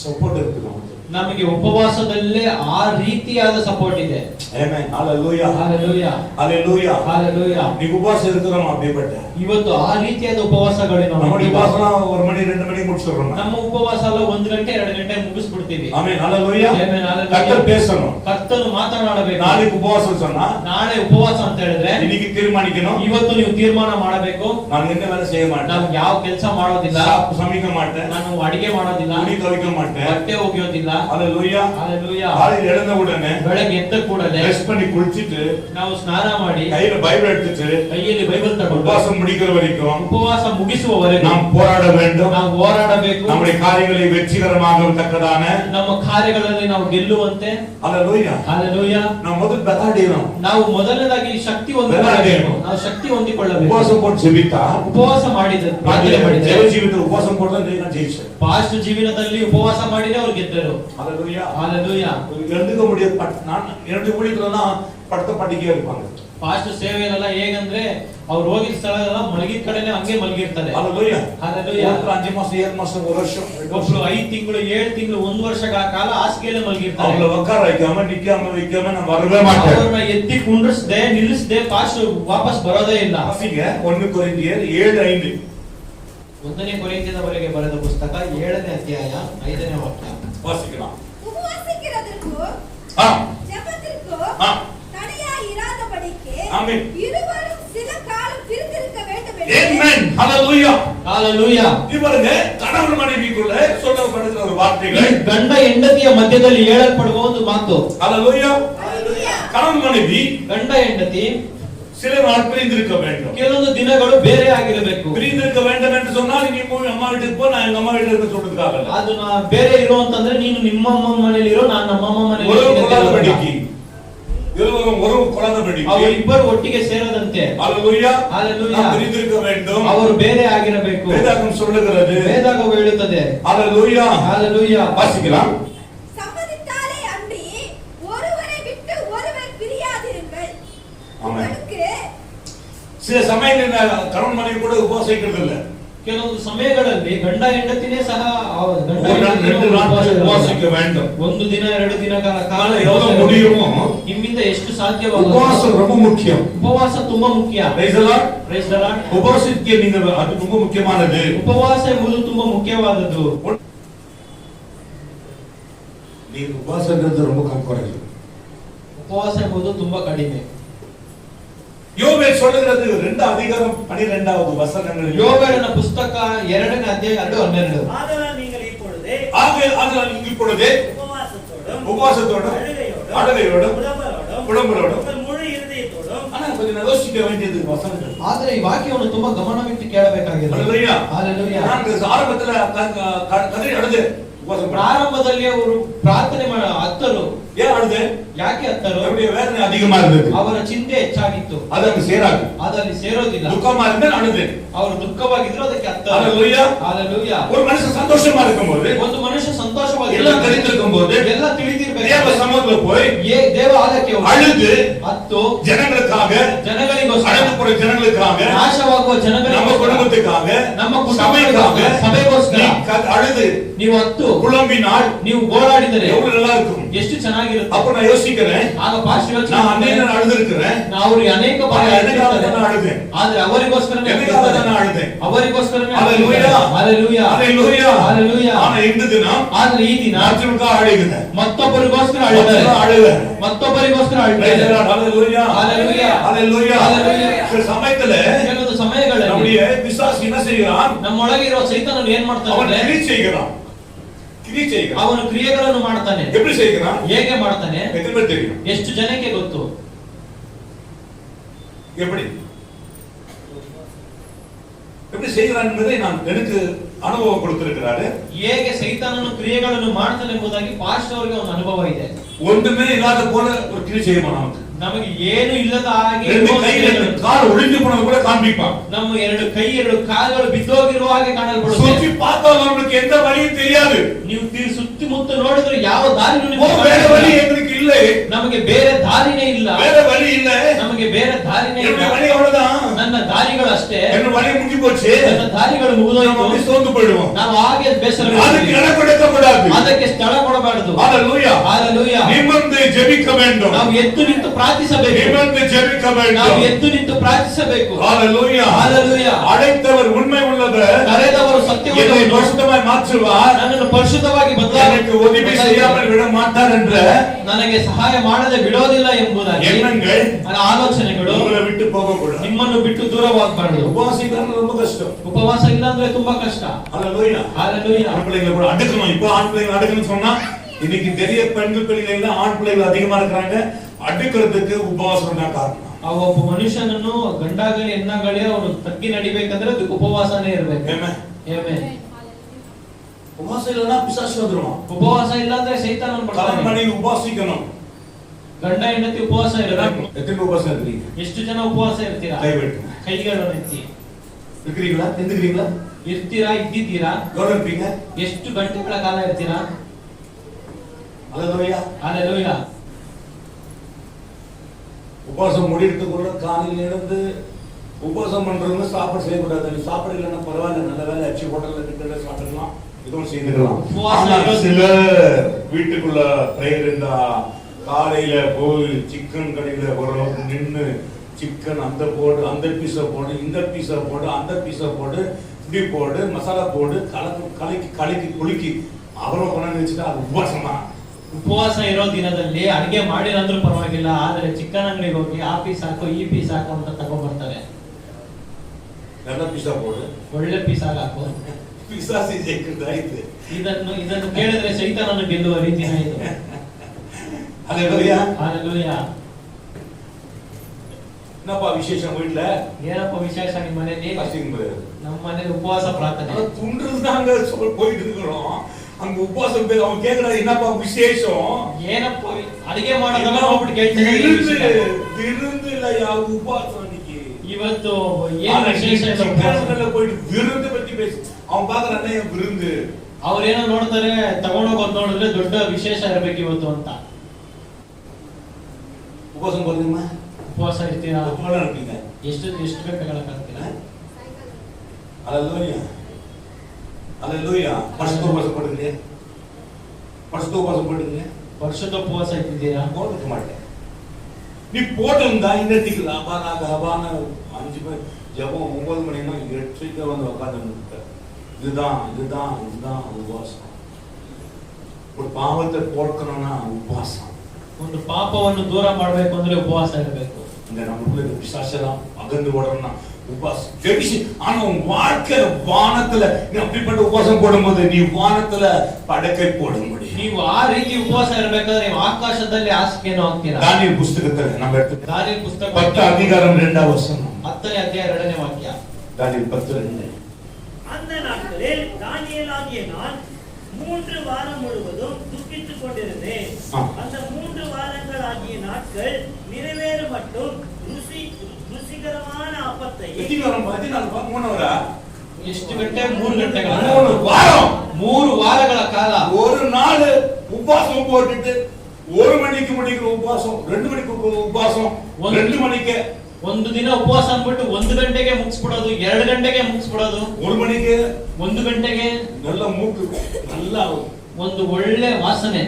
சப்போர்ட் இருக்கு நமக்கு. ನಮಗೆ ಉಪವಾಸದಲ್ಲೇ ಆ ರೀತಿಯಾದ ಸಪೋರ್ಟ್ ಇದೆ. Amen hallelujah. Hallelujah. Hallelujah. Hallelujah. ನೀವು ಉಪವಾಸ ಇರ್ತೀರಮ್ಮ அப்படிப்பட்ட. ಇವತ್ತು ಆ ರೀತಿಯಾದ ಉಪವಾಸಗಳಿವೆ. ನಮ್ಮ ಉಪವಾಸ 1 ಮಣಿ 2 ಮಣಿ ಮುಗಿಸ್றோம். ನಮ್ಮ ಉಪವಾಸ ಎಲ್ಲ 1 ಗಂಟೆ 2 ಗಂಟೆ ಮುಗಿಸ್ಬಿಡ್ತೀವಿ. Amen hallelujah. Amen hallelujah. ಕರ್ತರು பேசணும். ಕರ್ತನು ಮಾತನಾಡಬೇಕು. ನಾಳೆ ಉಪವಾಸ சொன்னா ನಾಳೆ ಉಪವಾಸ ಅಂತ ಹೇಳಿದ್ರೆ இன்னைக்கு தீர்மானிக்கணும். ಇವತ್ತು ನೀವು ತೀರ್ಮಾನ ಮಾಡಬೇಕು. ನಾನು என்ன வேலை செய்ய மாட்டேன். ನಾನು ಯಾವ ಕೆಲಸ ಮಾಡೋದಿಲ್ಲ. சமைக்க மாட்டேன். ನಾನು ಅಡಿಗೆ ಮಾಡೋದಿಲ್ಲ. துணி துவைக்க மாட்டேன். ಬಟ್ಟೆ ಒಗೆಯೋದಿಲ್ಲ. ஹalleluya. ಹalleluya. காலையில எழுந்த உடனே ಬೆಳಗ್ಗೆ ಎದ್ದ ಕೂಡಲೇ ட்ரெஸ் பண்ணி குளிச்சிட்டு ನಾವು ಸ್ನಾನ ಮಾಡಿ கையில பைபிள் எடுத்துட்டு ಕೈಯಲ್ಲಿ ಬೈಬಲ್ ತಗೊಂಡು உபவாசம் முடிக்கிற வரைக்கும் ಉಪವಾಸ ಮುಗಿಸುವವರೆಗೂ நாம் போராட வேண்டும். ನಾವು ಹೋರಾಡಬೇಕು. நம்முடைய காரியங்களை வெற்றிகரமாக தக்கதான ನಮ್ಮ ಕಾರ್ಯಗಳಲ್ಲಿ ನಾವು ಗೆಲ್ಲುವಂತೆ. ஹalleluya. ಹalleluya. ನಾವು ಮೊದಲು ಬೆದಾಡಿರೋம். ನಾವು ಮೊದಲನೇದಾಗಿ ಶಕ್ತಿ ಹೊಂದಿಕೊಳ್ಳಬೇಕು. ನಾವು ಶಕ್ತಿ ಹೊಂದಿಕೊಳ್ಳಬೇಕು. உபவாசம் போட்டு ஜெபித்தா ಉಪವಾಸ ಮಾಡಿದ ಪ್ರಾರ್ಥನೆ ಮಾಡಿದ ದೇವ ಜೀವಿತ ಉಪವಾಸம் போட்டு நான் ஜெயிச்சேன். ಪಾಸ್ಟ್ ಜೀವನದಲ್ಲಿ ಉಪವಾಸ ಮಾಡಿದ್ರೆ ಅವರು ಗೆದ್ದರು. ஹalleluya. ಹalleluya. எழுந்துக்க முடியாது. நான் என்னுடைய ஊழியத்துலலாம் படுத்த பட்டிக்கே இருப்பாங்க. ಪಾಸ್ಟ್ ಸೇವೆಯಲ್ಲ ಹೇಗಂದ್ರೆ ಅವ್ರು ಹೋಗಿದ ಸ್ಥಳದಲ್ಲ ಮಲಗಿದ ಕಡೆನೆ ಹಂಗೆ ಮಲಗಿರ್ತಾರೆ. ஹalleluya. ಹalleluya. 5 ಮಾಸ 7 ಮಾಸ 1 ವರ್ಷ ಒಬ್ರು 5 ತಿಂಗಳು 7 ತಿಂಗಳು 1 ವರ್ಷಗಳ ಕಾಲ ಹಾಸಿಗೆಯಲ್ಲಿ ಮಲಗಿರ್ತಾರೆ. அவங்கள உட்கார வைக்காம நிக்காம வைக்காம நான் வரவே மாட்டேன். ಅವ್ರನ್ನ ಎತ್ತಿ ಕುಂಡ್ರಿಸದೆ ನಿಲ್ಲಿಸದೆ ಪಾಸ್ಟ್ ವಾಪಸ್ ಬರೋದೇ ಇಲ್ಲ. வாசிங்க 1 கொரிந்தியர் 7:5. 1ನೇ ಕೊರಿಂಥಿಯದವರೆಗೆ ಬರೆದ ಪುಸ್ತಕ 7ನೇ ಅಧ್ಯಾಯ 5ನೇ ವಾಕ್ಯ வாசிக்கலாம். உபவாசிக்கிறதற்கோ ஆ ஜெபத்திற்கோ ஆ தடையாய் இராதபடிக்கு ஆமென். இருவரும் சில காலம் பிரிந்திருக்க வேண்டும் ஆமென். ஹalleluya. ಹalleluya. இவருங்க கணவன் மனைவிக்குள்ள சொல்லப்படுகிற ஒரு வார்த்தைகள் ಗಂಡ ಹೆಂಡತಿಯ ಮಧ್ಯದಲ್ಲಿ ಹೇಳಲ್ಪಡುವ ಒಂದು ಮಾತು. ஹalleluya. ஹalleluya. கணவன் மனைவி ಗಂಡ ಹೆಂಡತಿ சில நாள் பிரிந்திருக்க வேண்டும். ಕೆಲವೊಂದು ದಿನಗಳು ಬೇರೆ ಆಗಿರಬೇಕು. பிரிந்திருக்க வேண்டும் என்று சொன்னால் நீ போய் அம்மா வீட்டுக்கு போ, நான் எங்க அம்மா வீட்டுல இருக்க சொல்றதுக்காக இல்ல. ಅದು ಬೇರೆ ಇರೋ ಅಂತಂದ್ರೆ ನೀನು ನಿಮ್ಮ ಅಮ್ಮ ಮನೆಯಲ್ಲಿ ಇರೋ, ನಾನು ನಮ್ಮ ಅಮ್ಮ ಮನೆಯಲ್ಲಿ ஒரு ಇರ್ತೀನಿ ಅಂತ குழந்தைக்கு ಹೇಳೋದಿಲ್ಲ. இருவரும் ஒரு குழந்தைக்கு ಅವರಿಬ್ಬರು ಒಟ್ಟಿಗೆ ಸೇರದಂತೆ. ஹalleluya. ஹalleluya. நாம் பிரிந்திருக்க வேண்டும். ಅವರು ಬೇರೆ ಆಗಿರಬೇಕು. வேதாகம் சொல்லுகிறது. ವೇದಾಗವು ಹೇಳುತ್ತದೆ. ஹalleluya. ஹalleluya. வாசிக்கலாம். சம்மதித்தாலே அன்றி ஒருவரை விட்டு ஒருவர் பிரியாதிருங்கள். ஆமென். உங்களுக்கு சில சமயங்களில் கணவன் மனைவி கூட உபவாசிக்கிறது இல்ல. ಕೆಲವೊಂದು ಸಮಯಗಳಲ್ಲಿ ಗಂಡ ಹೆಂಡತಿನೇ ಸಹ ಗಂಡ ஒரு நாள் 2 நாட்கள் உபவாசிக்க வேண்டும். ಒಂದು ದಿನ 2 ದಿನಗಳ ಕಾಲ எவ்வளவு முடியுமோ ನಿಮ್ಮಿಂದ ಎಷ್ಟು ಸಾಧ್ಯವಾಗುತ್ತೋ உபவாசம் ரொம்ப முக்கியம். ಉಪವಾಸ ತುಂಬಾ ಮುಖ್ಯ. Praise the Lord. Praise the Lord. உபவாசிக்க நீங்க அது ரொம்ப முக்கியமானது. ಉಪವಾಸ ಎಂಬುದು ತುಂಬಾ ಮುಖ್ಯವಾದದ್ದು. நீங்க உபவாசங்கிறது ரொம்ப குறைவு. ಉಪವಾಸ ಎಂಬುದು ತುಂಬಾ ಕಡಿಮೆ. யோவேல் சொல்லுகிறது 2 அதிகாரம் 12வது வசனங்களில் ಯೋವೇಲನ ಪುಸ್ತಕ 2ನೇ ಅಧ್ಯಾಯ 2:12. ஆதலால் நீங்கள் இப்பொழுதே ஆகையால் நீங்கள் இப்பொழுதே உபவாசத்தோடும் அழுகையோடும் புலம்பலோடும் உங்கள் முழு இருதயத்தோடும் ஆனா கொஞ்சம் யோசிக்க வேண்டியது வசனங்கள். ಆದರೆ ಈ ವಾಕ್ಯವನ್ನು ತುಂಬಾ ಗಮನವಿಟ್ಟು ಕೇಳಬೇಕಾಗಿದೆ. ஹalleluya. ಹalleluya. நான் ஆரம்பத்துல கதறி அழுது உபவாசம் ಪ್ರಾರಂಭದಲ್ಲಿ ಅವರು ಪ್ರಾರ್ಥನೆ ಹತ್ತರು. ஏன் அழுது? ಯಾಕೆ ಹತ್ತರು? அவருடைய வேதனை அதிகமா இருந்தது. ಅವರ ಚಿಂತೆ ಹೆಚ್ಚಾಗಿತ್ತು. ಅದಕ್ಕೆ ಸೇರಾது. ಅದರಲ್ಲಿ ಸೇರೋದಿಲ್ಲ. துக்கமா இருந்தா அழுது. ಅವರು ದುಃಖವಾಗಿದ್ರು ಅದಕ್ಕೆ ಹತ್ತರು. ஹalleluya. ಹalleluya. ஒரு மனுஷன் சந்தோஷமா இருக்கும்போது ಒಂದು ಮನುಷ್ಯ ಸಂತೋಷವಾಗಿ எல்லாம் தெரிந்திருக்கும்போது ಎಲ್ಲ ತಿಳಿದಿರಬೇಕು. தேவ சமூகத்துல போய் ದೇವ ಆಲಯಕ್ಕೆ அழுது ಹತ್ತು ஜனங்களுக்காக ಜನಗಳಿಗೋಸ್ಕರ அழுது போற ஜனங்களுக்காக ನಾಶವಾಗುವ ಜನಗಳಿಗೆ நம்ம குடும்பத்துக்காக ನಮ್ಮ சபைக்காக ಸಭೆಗೋಸ್ಕರ அழுது ನೀವು ಹತ್ತು புலம்பினால் ನೀವು ಗೋಳಾಡಿದರೆ எவ்வளவு நல்லா இருக்கும். ಎಷ್ಟು ಚೆನ್ನಾಗಿರುತ್ತೆ. அப்ப நான் யோசிக்கிறேன், ಆಗ ಪಾಸ್ಟ್ ಯೋಚನೆ நான் அநேக நாள் அழுது இருக்கிறேன். ಅವರು ಅನೇಕ ಬಾರಿ எனக்கு ಅಳುತ್ತಿದ್ದಾರೆ. ಅಳುದೆ, ಆದ್ರೆ ಅವರಿಗೋಸ್ಕರನೇ ಎದಕ್ಕಾಗಿ ನಾನು ಅಳುದೆ? ಅವರಿಗೋಸ್ಕರನೇ ಹಲ್ಲೆಲೂಯಾ, ಹಲ್ಲೆಲೂಯಾ, ಹಲ್ಲೆಲೂಯಾ, ಹಲ್ಲೆಲೂಯಾ. ಆದ್ರೆ ಇಂದು ದಿನ ಆದ್ರೆ ಈ ದಿನ ಅಳುಗಿದೆ, ಮತ್ತೊಬ್ಬರಿಗೋಸ್ಕರ ಅಳುತ್ತಾರೆ, ಮತ್ತೊಬ್ಬರಿಗೋಸ್ಕರ ಅಳುತ್ತಾರೆ. ஹalleluya, ஹalleluya, ஹalleluya. ஹalleluya. சில சமயத்துல ಕೆಲವು ಸಮಯಗಳಲ್ಲಿ நம்முடைய பிசாசு என்ன செய்கிறான்? ನಮ್ಮೊಳಗೆ ಇರುವ ಸೈತಾನನು ಏನ್ அவன் ಮಾಡ್ತಾನೆ? கிரி செய்கிறான், கிரி செய்கிறான். ಅವನು ಕ್ರಿಯೆಗಳನ್ನು ಮಾಡ್ತಾನೆ. எப்படி செய்கிறான்? ಹೇಗೆ ಮಾಡ್ತಾನೆ? எத்தனை பேர் தெரியும்? ಎಷ್ಟು ಜನಕ್ಕೆ ಗೊತ್ತು? எப்படி எப்படி செய்கிறான் என்பதை நான் எனக்கு ಅನುಭವ கொடுத்திருக்கிறாரு. ಹೇಗೆ ಸೈತಾನನು ಕ್ರಿಯೆಗಳನ್ನು ಮಾಡ್ತಾನೆ ಎಂಬುದಾಗಿ ಪಾಸ್ಟರ್ ಅವರಿಗೆ ಒಂದು ಅನುಭವ ಇದೆ. ஒன்றுமே இல்லாத போல ஒரு கிரி செய்வான். நமக்கு ನಮಗೆ ಏನು ಇಲ್ಲದ ಹಾಗೆ ரெண்டு கை ரெண்டு கால் ஒளிஞ்சு போனது கூட காண்பிப்பான். ನಮ್ಮ ಎರಡು ಕೈ ಎರಡು ಕಾಲುಗಳು ಬಿದ್ದೋಗಿರುವ ಹಾಗೆ ಕಾಣಲ್ಪಡುತ್ತೆ. சுற்றி பார்த்தால் நமக்கு எந்த வழியும் தெரியாது. ನೀವು ಸುತ್ತಮುತ್ತ ನೋಡಿದ್ರೆ ಯಾವ ದಾರಿನೂ ನಿಮಗೆ வேற வழி எங்களுக்கு இல்லை, ನಮಗೆ ಬೇರೆ ದಾರಿನೇ ಇಲ್ಲ, வேற வழி இல்ல, ನಮಗೆ ಬೇರೆ ದಾರಿನೇ ಇಲ್ಲ. என்னுடைய வழி அவ்வளவுதான், ನನ್ನ ದಾರಿಗಳು ಅಷ್ಟೇ, என்னுடைய வழி முடிஞ்சு போச்சு, ನನ್ನ ದಾರಿಗಳು ಮುಗಿದೋಯ್ತು, சோர்ந்து போயிடுவோம். ನಾವು ಹಾಗೆ ಬೇಸರ அதுக்கு இடம் கொடுக்கக்கூடாது. ಅದಕ್ಕೆ ಸ್ಥಳ ಕೊಡಬಾರದು. ஹalleluya, ஹalleluya. நிமிர்ந்து ஜெபிக்க வேண்டும், ನಾವು ಎದ್ದು ನಿಂತು ಪ್ರಾರ್ಥಿಸಬೇಕು, நிமிர்ந்து ஜெபிக்க ನಾವು வேண்டும். ಎದ್ದು ನಿಂತು ಪ್ರಾರ್ಥಿಸಬೇಕು. ஹalleluya, ஹalleluya. அழைத்தவர் உண்மை உள்ளவர், ಕರೆದವರು என்னை ಸತ್ಯವಂತರು, பரிசுத்தமாய் மாற்றுவார், ನನ್ನನ್ನು ಪರಿಶುದ್ಧವಾಗಿ எனக்கு உதவி செய்யாமல் விட மாட்டார் என்ற ನನಗೆ ಸಹಾಯ ಮಾಡದೆ ಬಿಡೋದಿಲ್ಲ ಎಂಬುದಾಗಿ எண்ணங்கள் ನನ್ನ ಆಲೋಚನೆಗಳು உங்களை விட்டு போகக்கூடாது. ನಿಮ್ಮನ್ನು ಬಿಟ್ಟು ದೂರವಾಗಬಾರದು. உபவாசிக்கிறது ரொம்ப கஷ்டம். ಉಪವಾಸ ಇಲ್ಲ ಅಂದ್ರೆ ತುಂಬಾ ಕಷ್ಟ. ஹalleluya, ஹalleluya. ஆண் பிள்ளைகளை கூட அடுக்கணும். இப்போ ஆண் பிள்ளைகளை அடுக்கணும்னு சொன்னா இன்னைக்கு நிறைய பெண்கள் பிள்ளைகள் ஆண் பிள்ளைகள் அதிகமா இருக்கிறாங்க. அடுக்கிறதுக்கு உபவாசம் தான் காரணம். ಒಬ್ಬ ಮನುಷ್ಯನನ್ನು ಗಂಡಾಗಲಿ ಹೆಣ್ಣಾಗಲಿ ಅವನು ತಗ್ಗಿ ನಡಿಬೇಕಂದ್ರೆ ಅದಕ್ಕೆ ಉಪವಾಸನೇ ಇರ್ಬೇಕು. ಆಮೆನ್. உபவாசம் இல்லைன்னா பிசாசு வந்துருவான். ಉಪವಾಸ ಇಲ್ಲ ಅಂದ್ರೆ ಸೈತಾನ ಬರ್ತಾನೆ. மனைவி உபாசிக்கணும். ಗಂಡ ಹೆಂಡತಿ ಉಪವಾಸ ಇರಬೇಕು. எத்தனை உபவாசம் இருக்கிறீங்க? ಎಷ್ಟು ಜನ ಉಪವಾಸ ಇರ್ತೀರಾ? ಕೈ ಬೆಟ್ಟು. ಕೈಗಳನ್ನು ಎತ್ತಿ. இருக்கிறீங்களா? எந்திக்கிறீங்களா? ಇರ್ತೀರಾ? ಇದ್ದಿದ್ದೀರಾ? எவ்வளவு இருப்பீங்க? ಎಷ್ಟು ಗಂಟೆಗಳ ಕಾಲ ಇರ್ತೀರಾ? ஹalleluya, ஹalleluya. உபவாசம் முடிக்கிறதுக்குள்ள காலையில் எழுந்து உபவாசம் பண்றவங்க சாப்பாடு செய்யக்கூடாது. நீ சாப்பாடு இல்லைன்னா பரவாயில்ல, நல்ல வேலை அச்சு ஹோட்டல்ல கிட்ட சாப்பிடலாம், இதுவும் செய்துக்கலாம். சிலர் வீட்டுக்குள்ள பிரேயர் இருந்தா காலையில போய் சிக்கன் கடையில ஓரளவுக்கு நின்று சிக்கன் அந்த போடு, அந்த பீஸை போடு, இந்த பீஸை போடு, அந்த பீஸை போடு, இப்படி போடு, மசாலா போடு, கலக்கி குலுக்கி அவரை கொண்டாந்து வச்சுட்டா அது உபவாசமா? ಉಪವಾಸ ಇರೋ ದಿನದಲ್ಲಿ ಅಡಿಗೆ ಮಾಡಿರಂದ್ರೂ ಪರವಾಗಿಲ್ಲ, ಆದ್ರೆ ಚಿಕನ್ ಅಂಗಡಿಗೆ ಹೋಗಿ ಆ ಪೀಸ್ ಹಾಕು ಈ ಪೀಸ್ ಹಾಕು ಅಂತ ತಗೊಂಡ್ಬರ್ತಾರೆ. நல்ல பீஸா போடு, ಒಳ್ಳೆ ಪೀಸ್ ಹಾಕು. பிசாசு ஜெயிக்கிறதாயித்து. ಇದನ್ನು ಕೇಳಿದ್ರೆ ಸೈತಾನನ್ನು ಗೆಲ್ಲುವ ರೀತಿನೇ ಇದು. ஹalleluya, ஹalleluya. என்னப்பா விசேஷம் வீட்ல? ಏನಪ್ಪ ವಿಶೇಷ ನಿಮ್ಮ ಮನೆಯಲ್ಲಿ? ನಮ್ಮ ಮನೆಯಲ್ಲಿ ಉಪವಾಸ ಪ್ರಾರ್ಥನೆ. துண்டுதாங்க போயிட்டு இருக்கிறோம். அங்க உபவாசம் பேர் அவன் கேக்குறாரு, என்னப்பா விசேஷம்? ಏನಪ್ಪ ಅಡಿಗೆ ಮಾಡೋದನ್ನ ಹೋಗ್ಬಿಟ್ಟು ಕೇಳ್ತಾರೆ. விருந்து இல்லையா உபவாசம் இன்னைக்கு? ಇವತ್ತು ಏನು ವಿಶೇಷ ಇದೆ? போயிட்டு விருந்து பத்தி பேசி அவன் பாக்குறானே விருந்து. ಅವ್ರೇನೋ ನೋಡ್ತಾರೆ, ತಗೊಂಡೋಗೋದು ನೋಡಿದ್ರೆ ದೊಡ್ಡ ವಿಶೇಷ ಇರಬೇಕು ಇವತ್ತು ಅಂತ. உபவாசம் போறீங்களா? ಉಪವಾಸ ಇರ್ತೀರಾ? இருப்பீங்க. ಎಷ್ಟು ಗಂಟೆಗಳ ಕಾಲ? ஹalleluya, ஹalleluya. பரிசுத்த உபவாசம் போடுங்க, பரிசுத்த உபவாசம் போடுங்க. ಪರಿಶುದ್ಧ ಉಪವಾಸ ಇಟ್ಟಿದ್ದೀರಾ? போட்டுக்க மாட்டேன். நீ போட்டிருந்தா இன்னத்துக்கு லாபான 5 மணி ஜபம் 9 மணினா 8 வந்து உட்கார்ந்து இதுதான் உபவாசம். ஒரு பாவத்தை போக்கணும்னா உபவாசம். ಒಂದು ಪಾಪವನ್ನು ದೂರ ಮಾಡಬೇಕು ಅಂದ್ರೆ ಉಪವಾಸ ಇರಬೇಕು. இந்த நமக்குள்ள பிசாசெல்லாம் அகந்து ஓடணும்னா உபவாசம் ஜெபிச்சு. ஆனா உன் வாழ்க்கை வானத்துல நீ அப்படிப்பட்ட உபவாசம் போடும்போது நீ வானத்துல படக்கை போட முடியும். ನೀವು ಆ ರೀತಿ ಉಪವಾಸ ಇರಬೇಕಾದ್ರೆ ನೀವು ಆಕಾಶದಲ್ಲಿ ಹಾಸಿಗೆಯನ್ನು ಹಾಕ್ತೀರಾ. தானியேல் புத்தகத்துல நம்ம எடுத்து ದಾನಿಯೇಲ ಪುಸ್ತಕ 10 அதிகாரம் 2வது வசனம். 10ನೇ ಅಧ್ಯಾಯ 2ನೇ ವಾಕ್ಯ. தானியேல் 10:2. அந்த நாட்களில் தானியேலாகிய நான் 3 வாரம் முழுவதும் துக்கித்துக் கொண்டிருந்தேன். அந்த 3 வாரங்கள் ஆகிய நாட்கள் நிறைவேற மட்டும் ருசிகரமான அப்பத்தை ಎಷ್ಟು ಗಂಟೆ? 3 ಗಂಟೆಗಳ 3 வாரம் 3 ವಾರಗಳ ಕಾಲ ஒரு நாள் உபவாசம் போட்டுட்டு 1 மணிக்கு முடிக்கிற உபவாசம், 2 மணிக்கு உபவாசம், 2 மணிக்கு ಒಂದು ದಿನ ಉಪವಾಸ ಅಂದ್ಬಿಟ್ಟು 1 ಗಂಟೆಗೆ ಮುಗಿಸ್ಬಿಡೋದು, 2 ಗಂಟೆಗೆ ಮುಗಿಸ್ಬಿಡೋದು. 1 மணிக்கு 1 ಗಂಟೆಗೆ நல்ல மூக்கு நல்லா ಒಂದು ಒಳ್ಳೆ ವಾಸನೆ,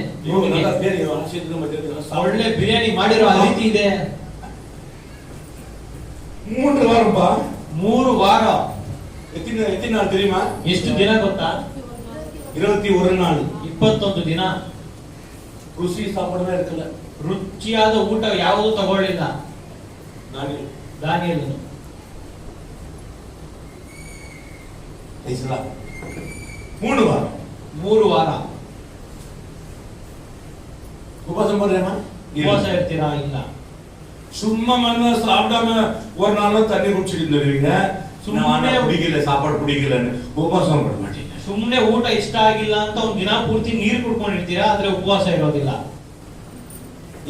நல்லா ಬೇರೆ ಆಶೀರ್ವಾದ ಮಾಡಿದ್ರೆ ಒಳ್ಳೆ ಬಿರಿಯಾನಿ ಮಾಡಿರೋ ಆ ರೀತಿ ಇದೆ. 3 வாரம்பா. 3 ವಾರ. எத்தனை நாள் தெரியுமா? ಎಷ್ಟು ದಿನ ಗೊತ್ತಾ? 21 நாள். 21 ದಿನ. ருசி சாப்பிடவே இருக்கல. ರುಚಿಯಾದ ಊಟ ಯಾವುದು ತಗೊಳ್ಳಿಲ್ಲ ದಾನಿಯೇಲನು. ஐஸ்லா 3 வாரம். 3 ವಾರ. உபவாசம் போடுறேமா? ಉಪವಾಸ ಇರ್ತೀರಾ? ಇಲ್ಲ. சும்மா மண்ண சாப்பிடாம ஒரு நாளும் தண்ணி குடிச்சிட்டு இருந்தீங்க. சும்மா குடிக்கல, சாப்பாடு குடிக்கலன்னு உபவாசம் பண்ண மாட்டீங்க. ಸುಮ್ಮನೆ ಊಟ ಇಷ್ಟ ಆಗಿಲ್ಲ ಅಂತ ಒಂದು ದಿನ ಪೂರ್ತಿ ನೀರು ಕುಡ್ಕೊಂಡಿರ್ತೀರಾ, ಆದ್ರೆ ಉಪವಾಸ ಇರೋದಿಲ್ಲ.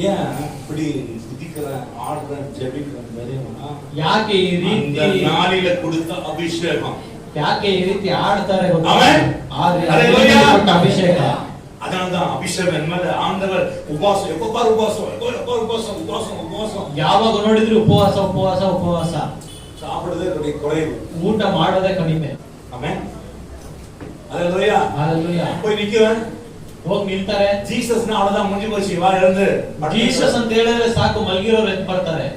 ஏன் இப்படி குதிக்கிறேன், ஆடுறேன், ஜெபிக்கிறேன் தெரியுமா? ಯಾಕೆ ಈ ರೀತಿ நாளில கொடுத்த அபிஷேகம்? ಯಾಕೆ ಈ ರೀತಿ ಆಡ್ತಾರೆ ಗೊತ್ತಾ? ಆಮೆನ್. ಆದ್ರೆ ಅಭಿಷೇಕ. அதனால்தான் அபிஷேகம் மேல ஆண்டவர் உபவாசம், எப்ப பாரு உபவாசம், உபவாசம், உபவாசம், உபவாசம். ಯಾವಾಗ ನೋಡಿದ್ರು ಉಪವಾಸ ಉಪವಾಸ ಉಪವಾಸ. சாப்பிடுறதே குறைவு, ಊಟ ಮಾಡೋದೇ ಕಡಿಮೆ. ஆமென். ஹalleluya. ஹalleluya. போய் நிக்கிறேன், ಹೋಗಿ ನಿಲ್ತಾರೆ. ஜீசஸ்னா அவ்வளவுதான், முடிஞ்சு போச்சு, வா எழுந்து. ಜೀಸಸ್ ಅಂತ ಹೇಳಿದ್ರೆ ಸಾಕು, ಮಲಗಿರೋರು ಎದ್ದು ಬರ್ತಾರೆ.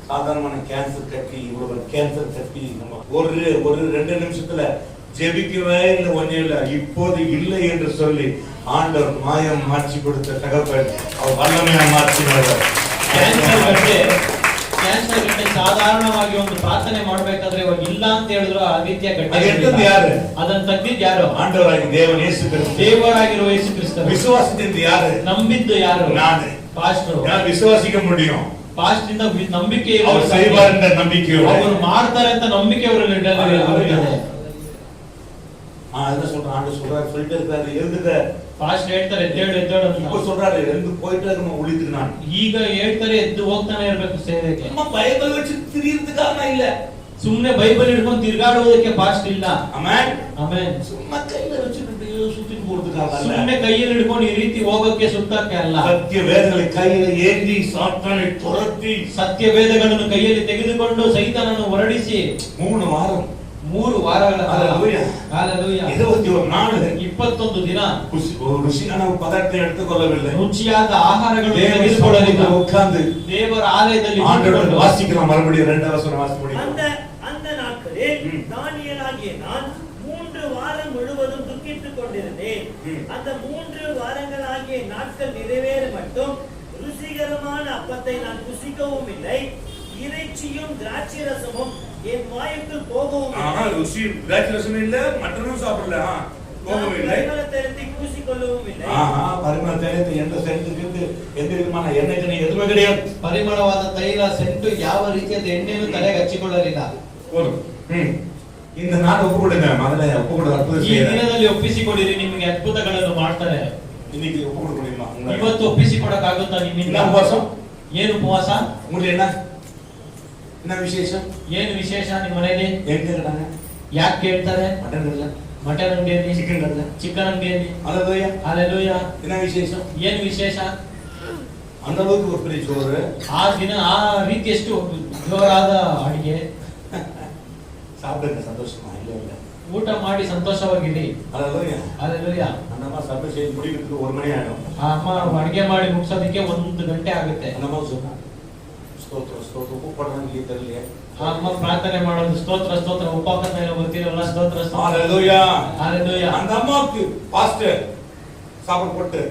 சாதாரணமான கேன்சர் கட்டி, இவ்வளவு கேன்சர் கட்டி நம்ம ஒரு 2 நிமிஷத்துல ஜெபிக்கவே இல்லை, ஒண்ணே இல்லை, இப்போது இல்லை என்று சொல்லி ஆண்டவர் மாயம் மாற்றி கொடுத்த தகப்பன் அவர் வல்லமையா மாற்றினார். ಕ್ಯಾನ್ಸರ್ ಗಡ್ಡೆ ಸಾಧಾರಣವಾಗಿ ಒಂದು ಪ್ರಾರ್ಥನೆ ಮಾಡಬೇಕಾದ್ರೆ ಇವಾಗ ಇಲ್ಲ ಅಂತ ಹೇಳಿದ್ರು ಆ ರೀತಿಯ ಗಡ್ಡೆ ಯಾರು ಅದನ್ನ ತೆಗೆದಿದ್ದು ಯಾರು? ಆಂಡವರಾಗಿ ದೇವರ ಯೇಸು ಕ್ರಿಸ್ತ. ದೇವರಾಗಿರುವ ಯೇಸು ಕ್ರಿಸ್ತ. ವಿಶ್ವಾಸದಿಂದ ಯಾರು? ನಂಬಿದ್ದು ಯಾರು? ನಾನು. ಪಾಸ್ಟರ್. ಯಾರು ವಿಶ್ವಾಸಿக்க முடியும்? ಪಾಸ್ಟ್ ಇಂದ ನಂಬಿಕೆ ಅವರು ಸೈಬಾರಿಂದ ನಂಬಿಕೆ ಅವರು ಮಾಡ್ತಾರೆ ಅಂತ ನಂಬಿಕೆ ಅವರಲ್ಲಿ ಇರುತ್ತದೆ. என்ன சொல்றான், ஆண்டு சொல்றாரு, சொல்லிட்டே இருக்காரு, எழுதுக. ಪಾಸ್ಟ್ ಹೇಳ್ತಾರೆ ಎದ್ದೇಳು ಎದ್ದೇಳು ಅಂತ. இப்ப சொல்றாரு எழுந்து போயிட்டே இருக்கணும், உಳಿத்து நான். ಈಗ ಹೇಳ್ತಾರೆ ಎದ್ದು ಹೋಗ್ತಾನೆ ಇರಬೇಕು ಸೇವೆಗೆ. நம்ம பைபிள் வச்சு திரியறதுக்கு காரணம் இல்ல. ಸುಮ್ಮನೆ ಬೈಬಲ್ ಹಿಡ್ಕೊಂಡು ತಿರುಗಾಡುವುದಕ್ಕೆ ಪಾಸ್ಟ್ ಇಲ್ಲ. ಆಮೆನ್. ಆಮೆನ್. சும்மா கையில வச்சுட்டு சுத்தி போறதுக்காக அல்ல. ಸುಮ್ಮನೆ ಕೈಯಲ್ಲಿ ಹಿಡ್ಕೊಂಡು ಈ ರೀತಿ ಹೋಗಕ್ಕೆ ಸುತ್ತಕ್ಕೆ ಅಲ್ಲ. ಸತ್ಯ ವೇದங்களை கையில ஏந்தி சாத்தானை துரத்தி, ಸತ್ಯ ವೇದಗಳನ್ನು ಕೈಯಲ್ಲಿ ತೆಗೆದುಕೊಂಡು ಸೈತಾನನ್ನು ಹೊರಡಿಸಿ 3 ವಾರ 3 ವಾರಗಳ ಕಾಲ. ஹalleluya. 21 நாள் 21 ದಿನ ருசியான பதார்த்த எடுத்துக்கொள்ளவில்லை, ರುಚಿಯಾದ ಆಹಾರಗಳನ್ನು ತೆಗೆದುಕೊಳ್ಳಲಿಲ್ಲ. உட்கார்ந்து ದೇವರ ಆಲಯದಲ್ಲಿ ஆண்டவரை வாசிக்கிறோம். மறுபடியும் 2 வசனம் வாசிக்க முடியும். அந்த நாட்களில் தானியேலாகிய நான் 3 வாரம் முழுவதும் துக்கித்துக் கொண்டிருந்தேன். அந்த 3 வாரங்களாகிய நாட்கள் நிறைவேறும் மட்டும் ருசிகரமான அப்பத்தை நான் புசிக்கவும் இல்லை, இறைச்சியும் திராட்சை ரசமும் என் வாயுக்குள் போகவும் இல்லை. ருசி திராட்சை ரசம் இல்ல, மட்டனும் சாப்பிடல, போகவும் இல்லை, பரிமளத்தைலத்தை பூசிக்கொள்ளவும் இல்லை. பரிமளத்தைலத்தை எந்த சென்ட்டுக்கு எந்த விதமான எண்ணெய் எதுவுமே கிடையாது. ಪರಿಮಳವಾದ ತೈಲ ಸೆಂಟು ಯಾವ ರೀತಿಯಾದ ಎಣ್ಣೆಯನ್ನು ತಲೆಗೆ ಹಚ್ಚಿಕೊಳ್ಳಲಿಲ್ಲ. இந்த நாள் ஒப்பு கொடுங்க, முதல்ல ஒப்பு கொடுங்க. ಈ ದಿನದಲ್ಲಿ ಒಪ್ಪಿಸಿಕೊಡಿರಿ, ನಿಮಗೆ ಅದ್ಭುತಗಳನ್ನು ಮಾಡ್ತಾರೆ. இன்னைக்கு ஒப்பு கொடுக்க முடியுமா? ಇವತ್ತು ಒಪ್ಪಿಸಿಕೊಡಕ್ಕಾಗುತ್ತಾ ನಿಮ್ಮಿಂದ? ಉಪವಾಸ. ಏನು ಉಪವಾಸ? உங்களுக்கு என்ன விசேஷம்? ಏನು ವಿಶೇಷ ನಿಮ್ಮ ಮನೆಯಲ್ಲಿ? ಏನ್ ಕೇಳ್ತಾನೆ? ಯಾಕೆ ಕೇಳ್ತಾರೆ? ಮಟನ್ ಇಲ್ಲ, ಮಟನ್ ಅಂಗಡಿಯಲ್ಲಿ, ಚಿಕನ್ ಇಲ್ಲ, ಚಿಕನ್ ಅಂಗಡಿಯಲ್ಲಿ. ஹalleluya. ஹalleluya. என்ன விசேஷம்? ಏನು ವಿಶೇಷ? அந்த அளவுக்கு ஒரு பெரிய சோறு. ಆ ದಿನ ಆ ರೀತಿಯಷ್ಟು ಜೋರಾದ ಅಡಿಗೆ. சாப்பிடுங்க, சந்தோஷமா இல்ல இல்ல, ಊಟ ಮಾಡಿ ಸಂತೋಷವಾಗಿರಿ. ஹalleluya. ஹalleluya. அந்தமா சபை செய்து முடிக்கிறதுக்கு 1 மணி ஆயிடும். ಆ ಅಮ್ಮ ಅಡಿಗೆ ಮಾಡಿ ಮುಗಿಸೋದಕ್ಕೆ 1 ಗಂಟೆ ಆಗುತ್ತೆ. அந்தமா சொன்னா ಸ್ತೋತ್ರ ಸ್ತೋತ್ರ ಉಪ್ಪು ಪಡೋಂಗಿಲ್ಲ தெரியல. ಆ ಅಮ್ಮ ಪ್ರಾರ್ಥನೆ ಮಾಡೋದು ಸ್ತೋತ್ರ ಸ್ತೋತ್ರ, ಉಪವಾಸ ಎಲ್ಲ ಬರ್ತಿರಲ್ಲ, ಸ್ತೋತ್ರ ಸ್ತೋತ್ರ. ஹalleluya. ஹalleluya. அந்த அம்மாக்கு பாஸ்டர் சாப்பிட போட்டு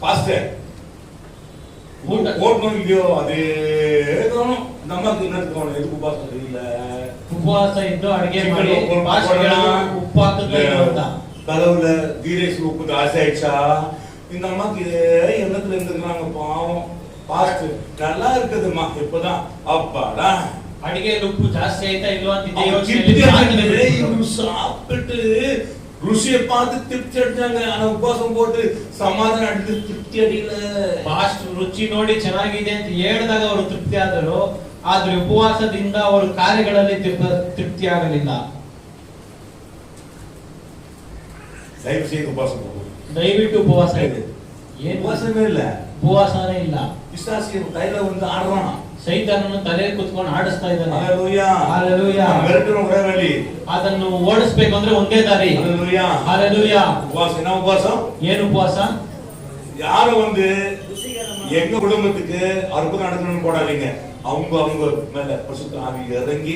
பாஸ்டர் ಊಟ ಓಟ್ನೋನ್ ಇದೆಯೋ ಅದೇ ತೋணும். ನಮ್ಮಕ್ಕೆ ಇನ್ನೊಂದು ತೋணும், ಎದು ಉಪವಾಸ ಇಲ್ಲ, ಉಪವಾಸ ಇದ್ದು ಅಡಿಗೆ ಮಾಡಿ ಉಪ್ಪು ಹಾಕಿದ್ರೆ ಅಂತ. கடவுள வீரேஷ் உப்பு ஆசை ஆயிடுச்சா? இந்த அம்மாக்கு இதே எண்ணத்துல இருந்துக்கிறாங்க, பாவம். பாஸ்ட் நல்லா இருக்குதுமா, இப்பதான் அப்பாடா ಅಡಿಗೆಯಲ್ಲಿ ಉಪ್ಪು ಜಾಸ್ತಿ ಆಯ್ತಾ ಇಲ್ವಾ ಅಂತ இவரு சாப்பிட்டு ருசியை பார்த்து திருப்தி அடிச்சாங்க. ஆனா உபவாசம் போட்டு சமாதானம் அடித்து திருப்தி அடிக்கல. ಪಾಸ್ಟ್ ರುಚಿ ನೋಡಿ ಚೆನ್ನಾಗಿದೆ ಅಂತ ಹೇಳಿದಾಗ ಅವರು ತೃಪ್ತಿ ಆದರು, ಆದ್ರೆ ಉಪವಾಸದಿಂದ ಅವರು ಕಾರ್ಯಗಳಲ್ಲಿ ತೃಪ್ತಿ ಆಗಲಿಲ್ಲ. தயவு செய்து உபவாசம் போகும். ದಯವಿಟ್ಟು ಉಪವಾಸ ಇದೆ. ಏನು ಉಪವಾಸமே ಇಲ್ಲ, ಉಪವಾಸನೇ ಇಲ್ಲ. பிசாசு கையில வந்து ஆடுறான், ಸೈತಾನನು ತಲೆ ಕುತ್ಕೊಂಡು ಆಡಿಸ್ತಾ ಇದ್ದಾನೆ. ஹalleluya. ஹalleluya. மிரட்டணும் ஒரே வழி, ಅದನ್ನು ಓಡಿಸಬೇಕು ಅಂದ್ರೆ ಒಂದೇ ದಾರಿ. ஹalleluya. ஹalleluya. உபவாசம் என்ன உபவாசம்? ಏನು ಉಪವಾಸ? யாரும் வந்து எங்க குடும்பத்துக்கு அற்புதம் நடக்கணும்னு போடாதீங்க. அவங்க மேல பரிசுத்த ஆவி இறங்கி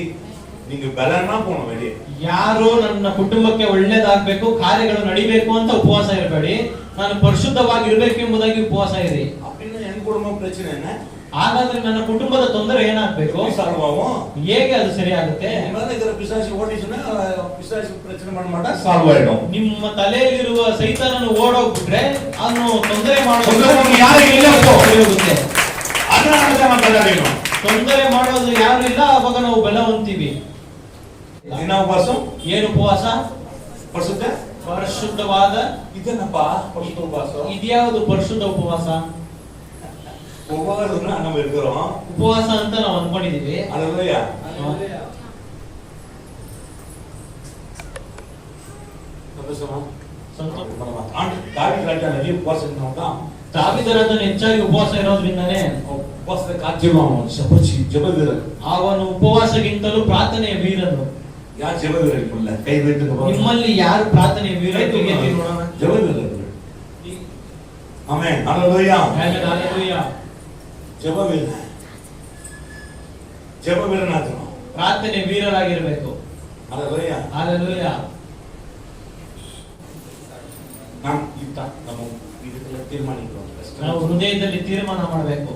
நீங்க பலனா போகணும் வெளியே. ಯಾರು ನನ್ನ ಕುಟುಂಬಕ್ಕೆ ಒಳ್ಳೇದಾಗಬೇಕು, ಕಾರ್ಯಗಳು ನಡಿಬೇಕು ಅಂತ ಉಪವಾಸ ಇರಬೇಡಿ. ನಾನು ಪರಿಶುದ್ಧವಾಗಿರಬೇಕು ಎಂಬುದಾಗಿ ಉಪವಾಸ ಇರಿ. அப்படின்னா என் குடும்பம் பிரச்சனை என்ன? ಹಾಗಾದ್ರೆ ನನ್ನ ಕುಟುಂಬದ ತೊಂದರೆ ಏನಾಗಬೇಕು? சால்வாவும் ಹೇಗೆ ಅದು ಸರಿಯಾಗುತ್ತೆ? மேல இருக்கிற பிசாசு ஓடிச்சுன்னா பிசாசு பிரச்சனை பண்ண மாட்டா, சால்வ் ஆயிடும். ನಿಮ್ಮ ತಲೆಯಲ್ಲಿರುವ ಸೈತಾನನು ಓಡೋಗ್ಬಿಟ್ರೆ ಅವನು ತೊಂದರೆ ತೊಂದರೆ ಮಾಡೋದು ಯಾರಿಗೂ ಇಲ್ಲ ಅಪ್ಪೋ. ಹೋಗುತ್ತೆ. அதனால தான் ಮಾತಾಡೋದು. ತೊಂದರೆ ಮಾಡೋದು ಯಾರು ಇಲ್ಲ, ಅವಾಗ ನಾವು ಬಲ ಹೊಂತೀವಿ. ದಿನ ಉಪವಾಸ, ಏನು ಉಪವಾಸ? ಪರಿಶುದ್ಧ ಪರಿಶುದ್ಧವಾದ. ಇದನ್ನಪ್ಪ ಪರಿಶುದ್ಧ ಉಪವಾಸ. ಇದ್ಯಾವುದು ಪರಿಶುದ್ಧ ಉಪವಾಸ? உபவாசம்னா நம்ம இருக்கிறோம். ಉಪವಾಸ ಅಂತ ನಾವು ಅನ್ಕೊಂಡಿದೀವಿ. அல்லேலூயா. சந்தோஷமா? தாவீது ராஜா நிறைய உபவாசம் இருந்தான். ದಾವೀದನು ಹೆಚ್ಚಾಗಿ ಉಪವಾಸ ಇರೋದ್ರಿಂದಾನೇ ಉಪವಾಸದ ಕಾಚ್ಯನು ಜಬವೀರನ್. ಅವನು ಉಪವಾಸಕ್ಕಿಂತಲೂ ಪ್ರಾರ್ಥನೆಯ ವೀರನು. ಯಾರು ಜಬವೀರನ್ ಇಲ್ಲ? ಕೈ ಬಿಟ್ಟು ನಿಮ್ಮಲ್ಲಿ ಯಾರು ಪ್ರಾರ್ಥನೆಯ ವೀರರು? ಜಬವೀರನ್. ಆಮೆನ್. ಹಲ್ಲೆಲೂಯಾ. ಹಲ್ಲೆಲೂಯಾ. ಜಬವೀರನ್ ಆದ್ರು ಪ್ರಾರ್ಥನೆ ವೀರರಾಗಿರಬೇಕು. ಹಲ್ಲೆಲೂಯಾ. ಹಲ್ಲೆಲೂಯಾ. நாம் இதுதான் நம்ம இதுக்குள்ள தீர்மானிக்கிறோம். ನಾವು ಹೃದಯದಲ್ಲಿ ತೀರ್ಮಾನ ಮಾಡಬೇಕು.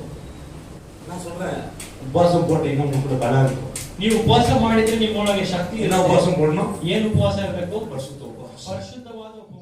நான் சொல்றேன், உபவாசம் போட்டீங்கன்னா உங்களுக்கு பலம் இருக்கும். ನೀವು ಉಪವಾಸ ಮಾಡಿದ್ರೆ ನಿಮ್ಮೊಳಗೆ ಶಕ್ತಿ என்ன உபவாசம் போடணும்? ಏನು ಉಪವಾಸ ಇರಬೇಕು? பரிசுத்த உபவாசம். ಪರಿಶುದ್ಧವಾದ ಉಪವಾಸ.